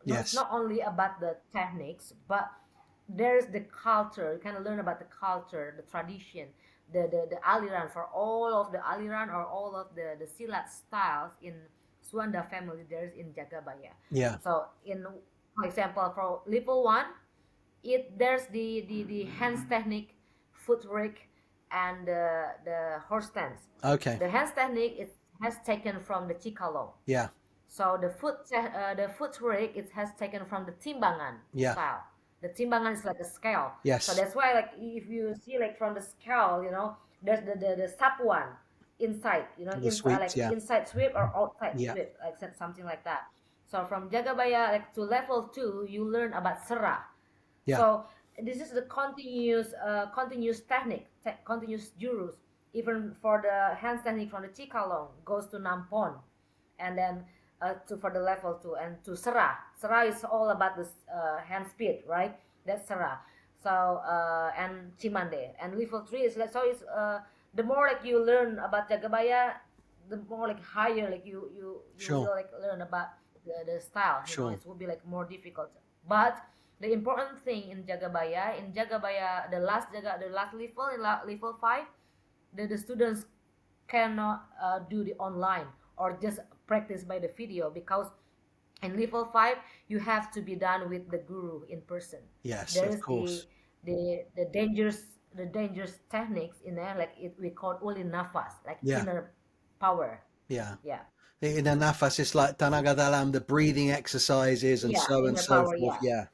No, it's Yes. not only about the techniques, but there's the culture. You can learn about the culture, the tradition, the aliran for all of the aliran or all of the silat styles in Suanda family. There's in Jagabaya. Yeah. So in for example, for level one, there's the hands technique, footwork, and the horse stance. Okay. The hands technique it has taken from the Cikalong. Yeah. So the footwork it has taken from the timbangan Yeah. style. The timbangan is like a scale. So Yes. that's why like if you see like from the scale, you know, there's the sub one inside, you know, The sweeps. like Yeah. inside sweep or outside Yeah. sweep, like something like that. So from Jagabaya like to level 2, you learn about Sera. Yeah. So this is the continuous technique, continuous jurus. Even for the hand technique from the Cikalong goes to Nampon, and then for the level 2 and to Sera. Sera is all about this hand speed, right? That's Sera. So and Cimande and level 3 is like, so it's the more like you learn about Jagabaya, the more like higher like you Sure. will like learn about the style. Sure. It will be like more difficult. But the important thing in Jagabaya, the last level in level 5, the students cannot do the online or just practice by the video, because in level 5 you have to be done with the guru in person. Yes, There of is course. the dangerous techniques in there, like we call uli nafas, like Yeah. inner power. Yeah. Yeah, In a nafas, it's like tanaga dalam, the breathing exercises and yeah, so and inner so power. forth. Yeah, Yeah.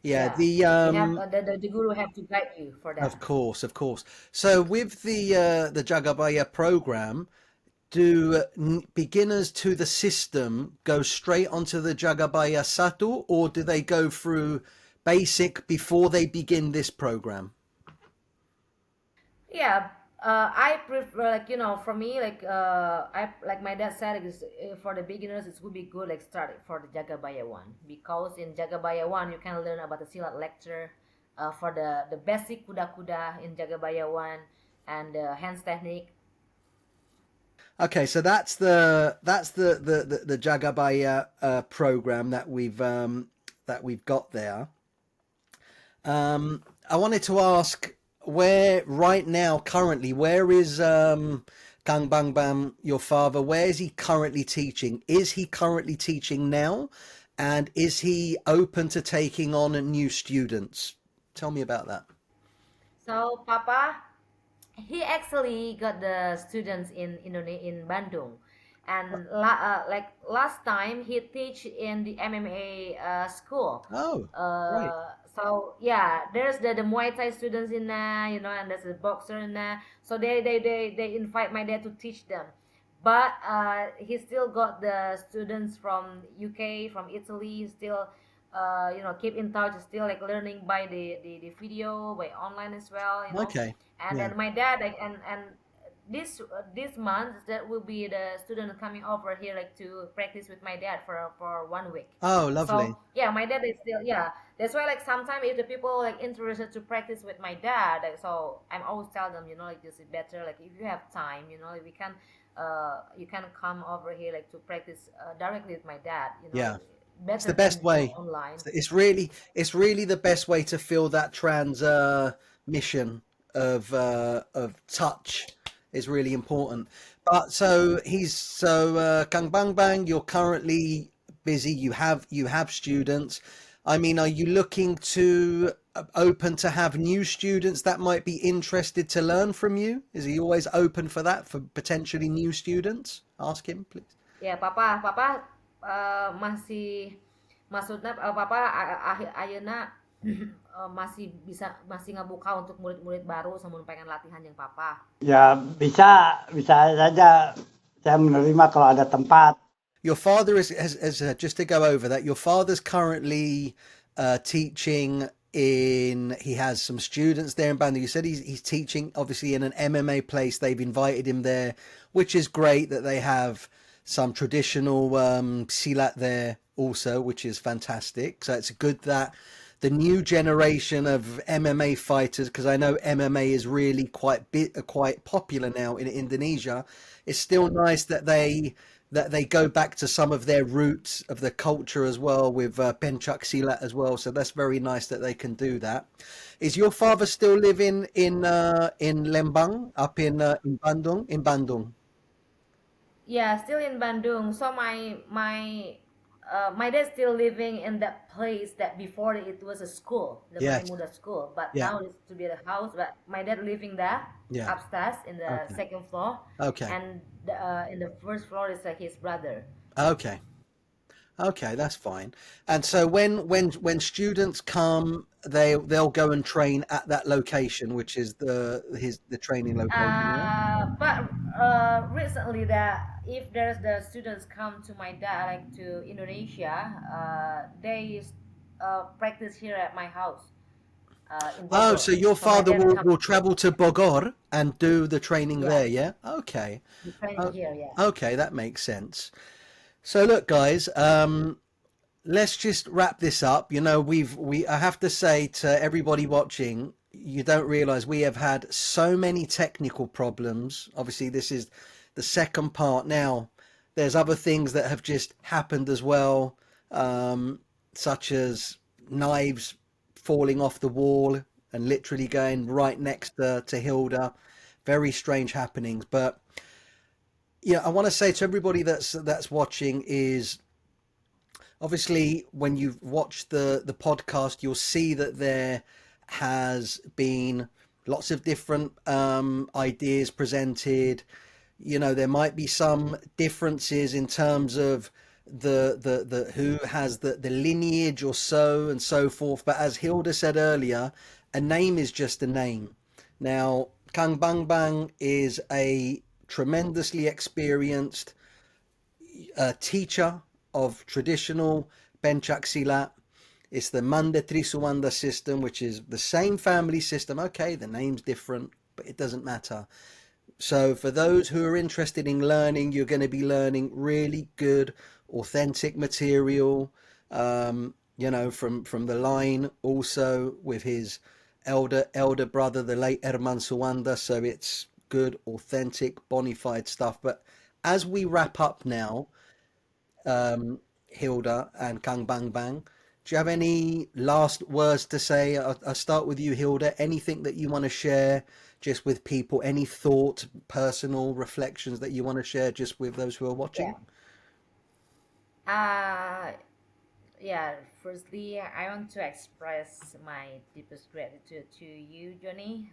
Yeah. yeah. The You have the guru have to guide you for that. Of course, of course. So with the Jagabaya program, do beginners to the system go straight onto the Jagabaya Satu, or do they go through basic before they begin this program? Yeah, I prefer, like, for me, like, I like my dad said, is for the beginners it would be good like start for the Jagabaya one, because in Jagabaya one you can learn about the Silat lecture, for the basic kuda in Jagabaya one, and hands technique. Okay, so that's the Jagabaya program that we've got there. I wanted to ask, where right now, currently, where is Kang Bambam, your father? Where is he currently teaching? Is he currently teaching now? And is he open to taking on new students? Tell me about that. So Papa, he actually got the students in in Bandung, and like last time he teach in the MMA school. Oh, great. So yeah, there's the Muay Thai students in there, and there's a boxer in there. So they invite my dad to teach them, but he still got the students from UK, from Italy, still keep in touch, still like learning by the video, by online as well. Okay. And Yeah. then my dad, like, and this month that will be the student coming over here like to practice with my dad for 1 week. Oh, So lovely. yeah, my dad is still, yeah, that's why like sometimes if the people like interested to practice with my dad, like, so I'm always tell them, like, just better like if you have time, we can you can come over here like to practice directly with my dad, Yeah. It's better the best than way. online. It's really the best way to feel that mission of touch is really important. But Kang Bang Bang, you're currently busy. You have students. I mean, are you looking to open to have new students that might be interested to learn from you? Is he always open for that, for potentially new students? Ask him, please. Ya, papa masih, maksudnya papa ayeuna masih ngebuka untuk murid-murid baru sama pengen latihan yang papa. Ya bisa bisa saja saya menerima kalau ada tempat. Your father has just to go over that. Your father's currently teaching in. He has some students there in Banda. You said he's teaching, obviously, in an MMA place. They've invited him there, which is great that they have some traditional silat there also, which is fantastic. So it's good that the new generation of MMA fighters, because I know MMA is really quite popular now in Indonesia. It's still nice that they go back to some of their roots of the culture as well, with Pencak Silat as well. So that's very nice that they can do that. Is your father still living in Lembang, up in Bandung? In Bandung. Yeah, still in Bandung. So my dad still living in that place that before it was a school, the Yes. Marimuda school, but Yeah. now it's to be a house. But my dad living there Yeah. upstairs in the Okay. second floor, Okay. and in the first floor is his brother. Okay. Okay, that's fine. And so when students come, they'll go and train at that location, which is the training location. Yeah. But recently, that if there's the students come to my dad, like to Indonesia, they practice here at my house in Oh, Bogor. so your So my father dad come will travel to Bogor and do the training yeah, there, yeah? Okay. the training Oh, here, yeah. okay, that makes sense. So look, guys, let's just wrap this up. You know, I have to say to everybody watching, you don't realize we have had so many technical problems. Obviously, this is the second part. Now, there's other things that have just happened as well, such as knives falling off the wall and literally going right next to Hilda. Very strange happenings. But yeah, I want to say to everybody that's watching is obviously when you've watched the podcast, you'll see that there has been lots of different ideas presented. You know, there might be some differences in terms of the who has the lineage or so and so forth. But as Hilda said earlier, a name is just a name. Now, Kang Bambang is a tremendously experienced teacher of traditional Pencak Silat. It's the Mande Suwanda system, which is the same family system. Okay, the name's different, but it doesn't matter. So for those who are interested in learning, you're going to be learning really good, authentic material, you know, from the line also with his elder brother, the late Herman Suwanda. So it's good, authentic, bona fide stuff. But as we wrap up now, Hilda and Kang Bang Bang, do you have any last words to say? I'll start with you, Hilda. Anything that you want to share just with people? Any thoughts, personal reflections that you want to share just with those who are watching? Yeah. Uh, yeah. Firstly, I want to express my deepest gratitude to you, Johnny,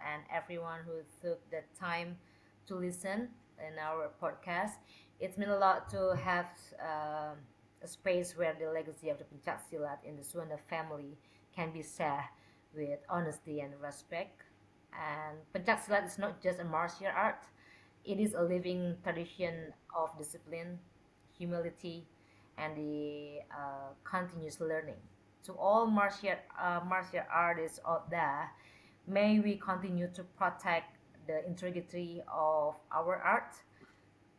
and everyone who took the time to listen in our podcast. It's meant a lot to have a space where the legacy of the Pencak Silat in the Suwanda family can be shared with honesty and respect. And Pencak Silat is not just a martial art; it is a living tradition of discipline, humility, and the continuous learning. To all martial artists out there, may we continue to protect the integrity of our art,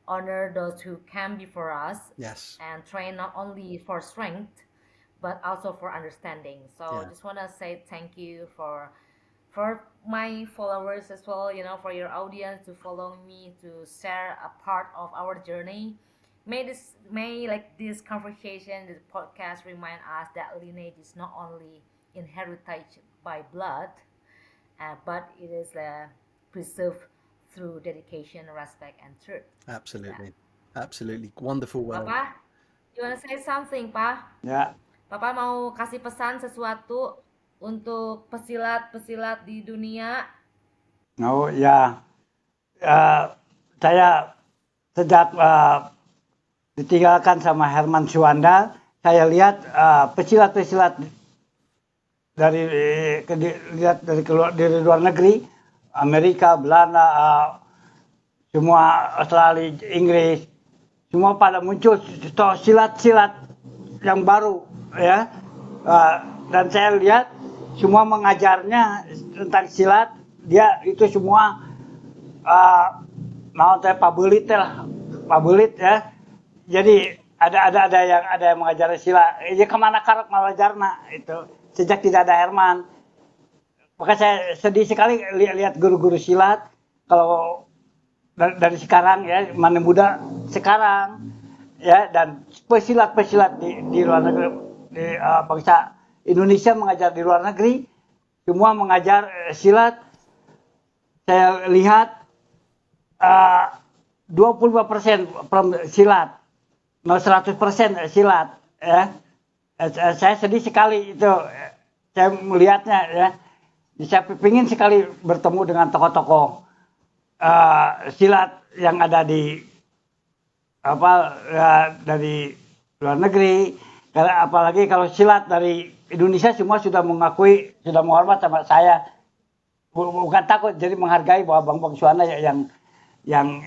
honor those who came before us, Yes. and train not only for strength but also for understanding. So Yeah. just want to say thank you for my followers as well, you know, for your audience to follow me, to share a part of our journey. May like this conversation, this podcast remind us that lineage is not only inherited by blood, but it is preserved through dedication, respect, and truth. Yeah. Absolutely. Absolutely. Wonderful words. Papa, you wanna say something, Pa? Ya, Papa mau kasih pesan sesuatu untuk pesilat-pesilat di dunia. oh ya, eh, saya sejak ditinggalkan sama Herman Suwanda, saya lihat pesilat-pesilat dari lihat dari luar negeri, Amerika, Belanda, semua Australia, Inggris, semua pada muncul silat-silat yang baru, ya. Dan saya lihat semua mengajarnya tentang silat, dia itu semua mau saya pabelit lah, pabelit ya. Jadi ada yang mengajar silat. Ya kemana karak mengajarna itu sejak tidak ada Herman. Maka saya sedih sekali lihat guru-guru silat kalau dari sekarang ya, mana muda sekarang ya, dan pesilat-pesilat di luar negeri, di bangsa Indonesia mengajar di luar negeri, semua mengajar silat. Saya lihat 25% silat, 100% silat ya. Saya sedih sekali itu, saya melihatnya ya. Saya ingin sekali bertemu dengan tokoh-tokoh silat yang ada di dari luar negeri. Apalagi kalau silat dari Indonesia semua sudah mengakui, sudah menghormat sama saya. Bukan takut, jadi menghargai bahwa Bambang Suwanda yang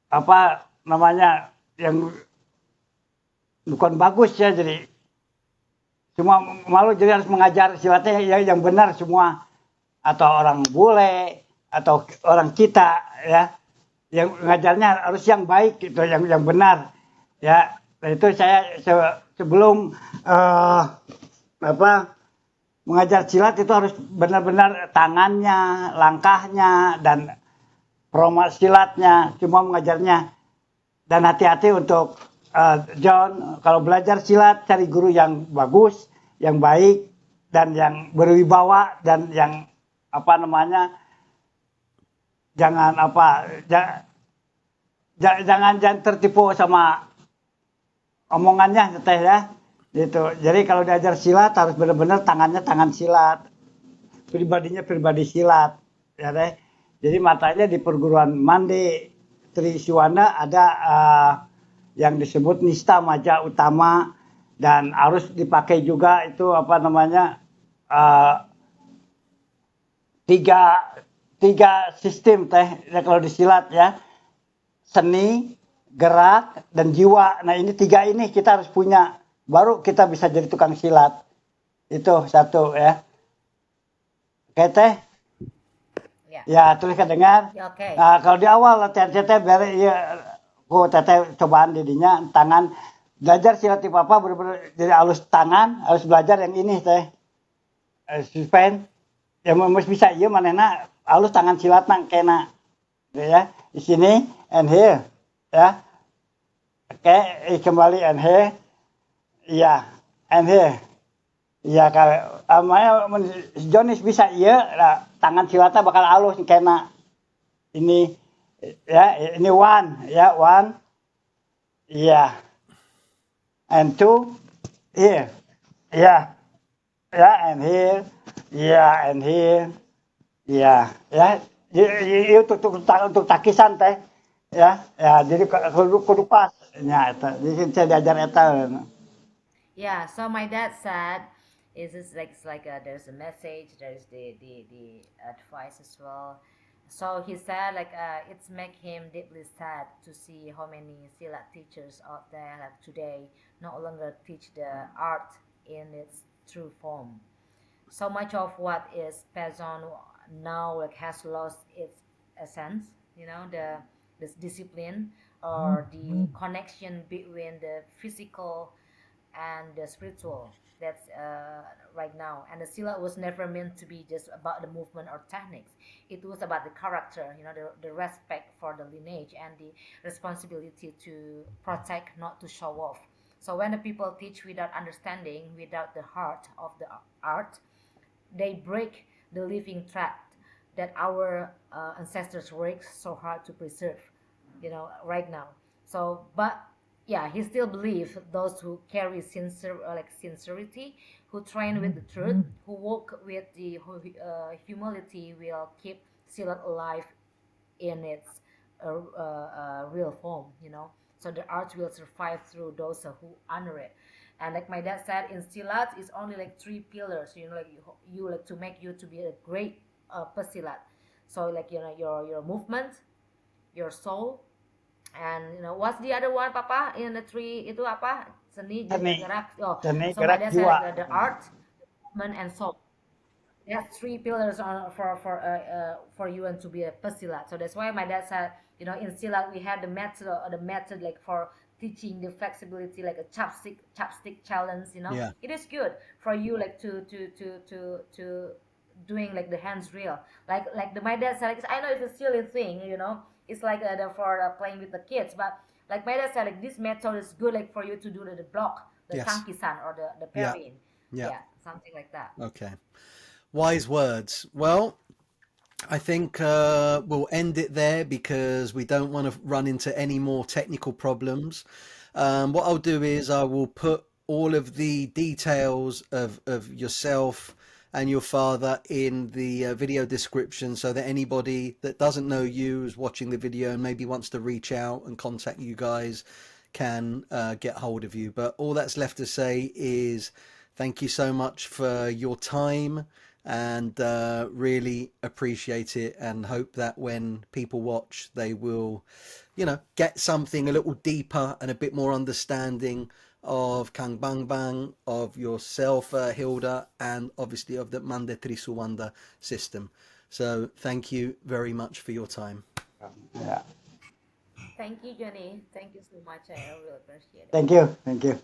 apa namanya, yang bukan bagus ya, jadi cuma malu, jadi harus mengajar silatnya yang benar semua, atau orang bule atau orang kita ya, yang ngajarnya harus yang baik gitu, yang benar ya. Itu saya sebelum mengajar silat itu harus benar-benar tangannya, langkahnya, dan format silatnya, semua mengajarnya. Dan hati-hati untuk John, kalau belajar silat cari guru yang bagus, yang baik, dan yang berwibawa, dan yang jangan tertipu sama omongannya teh ya. Gitu. Jadi kalau diajar silat harus benar-benar tangannya tangan silat, pribadinya pribadi silat, ya teh. Jadi matanya di perguruan Mande Tri Suwanda ada yang disebut Nista Maja Utama, dan harus dipakai juga itu tiga sistem teh ya, kalau di silat ya, seni, gerak, dan jiwa. Nah ini tiga ini kita harus punya, baru kita bisa jadi tukang silat. Itu satu ya. Oke teh. Ya, tulis kedengar. Ya, oke. Nah, kalau di awal latihan teteh bere ya, teteh cobaan didinya tangan, belajar silat di papa bener-bener jadi halus tangan, harus belajar yang ini teh. Suspend. Ya mesti bisa ieu manehna halus tangan silat nang kena. Ya, di sini and here ya. Oke, kembali and here. Iya, and here. Iya, kalau amanya Jonis bisa iya, nah, tangan silatnya bakal halus kena. Ini ya, ini one, ya, one. Iya. And two, here. Iya. Ya, and here. Iya, and here. Iya, ya. Untuk takisan teh. Ya, jadi kudu pas. Ya, eta. Jadi saya diajar eta. Yeah, so my dad said, "Is this like there's a message, there's the advice as well." So he said it's make him deeply sad to see how many silat teachers out there like today no longer teach the art in its true form. So much of what is passed on now has lost its essence. You know, the this discipline or the connection between the physical and the spiritual. That's right now. And the silat was never meant to be just about the movement or techniques. It was about the character, the respect for the lineage and the responsibility to protect, not to show off. So when the people teach without understanding, without the heart of the art, they break the living thread that our ancestors worked so hard to preserve, right now. So, but yeah, he still believes those who carry sincerity, who train with the truth, who walk with the humility will keep Silat alive in its real form. So the art will survive through those who honor it. And like my dad said, in Silat is only like three pillars. You like to make you to be a great pesilat. So your movement, your soul, and what's the other one, Papa? In the three itu apa? Seni, gerak. Oh, Seni, so my gerak, dad jiwa. said the art, movement, and soul. There's three pillars for you and to be a pesilat. So that's why my dad said, in Silat we had the method like for teaching the flexibility, like a chopstick challenge. Yeah. It is good for you like to doing like the hands reel, like my dad said, like, I know it's a silly thing, it's like for playing with the kids, but like my dad said, like this method is good like for you to do the block, the Yes. tangkisan or the Yeah. parrying. Yeah. Yeah, something like that. Okay. Wise words. Well, I think we'll end it there because we don't want to run into any more technical problems. What I'll do is I will put all of the details of yourself and your father in the video description so that anybody that doesn't know you is watching the video and maybe wants to reach out and contact you guys can get hold of you. But all that's left to say is thank you so much for your time, and really appreciate it, and hope that when people watch, they will, get something a little deeper and a bit more understanding of Kang Bambang, of yourself, Hilda, and obviously of the Mande Suwanda system. So thank you very much for your time. Ya. Thank you, Johnny. Thank you so much. I really appreciate it. Thank you, thank you.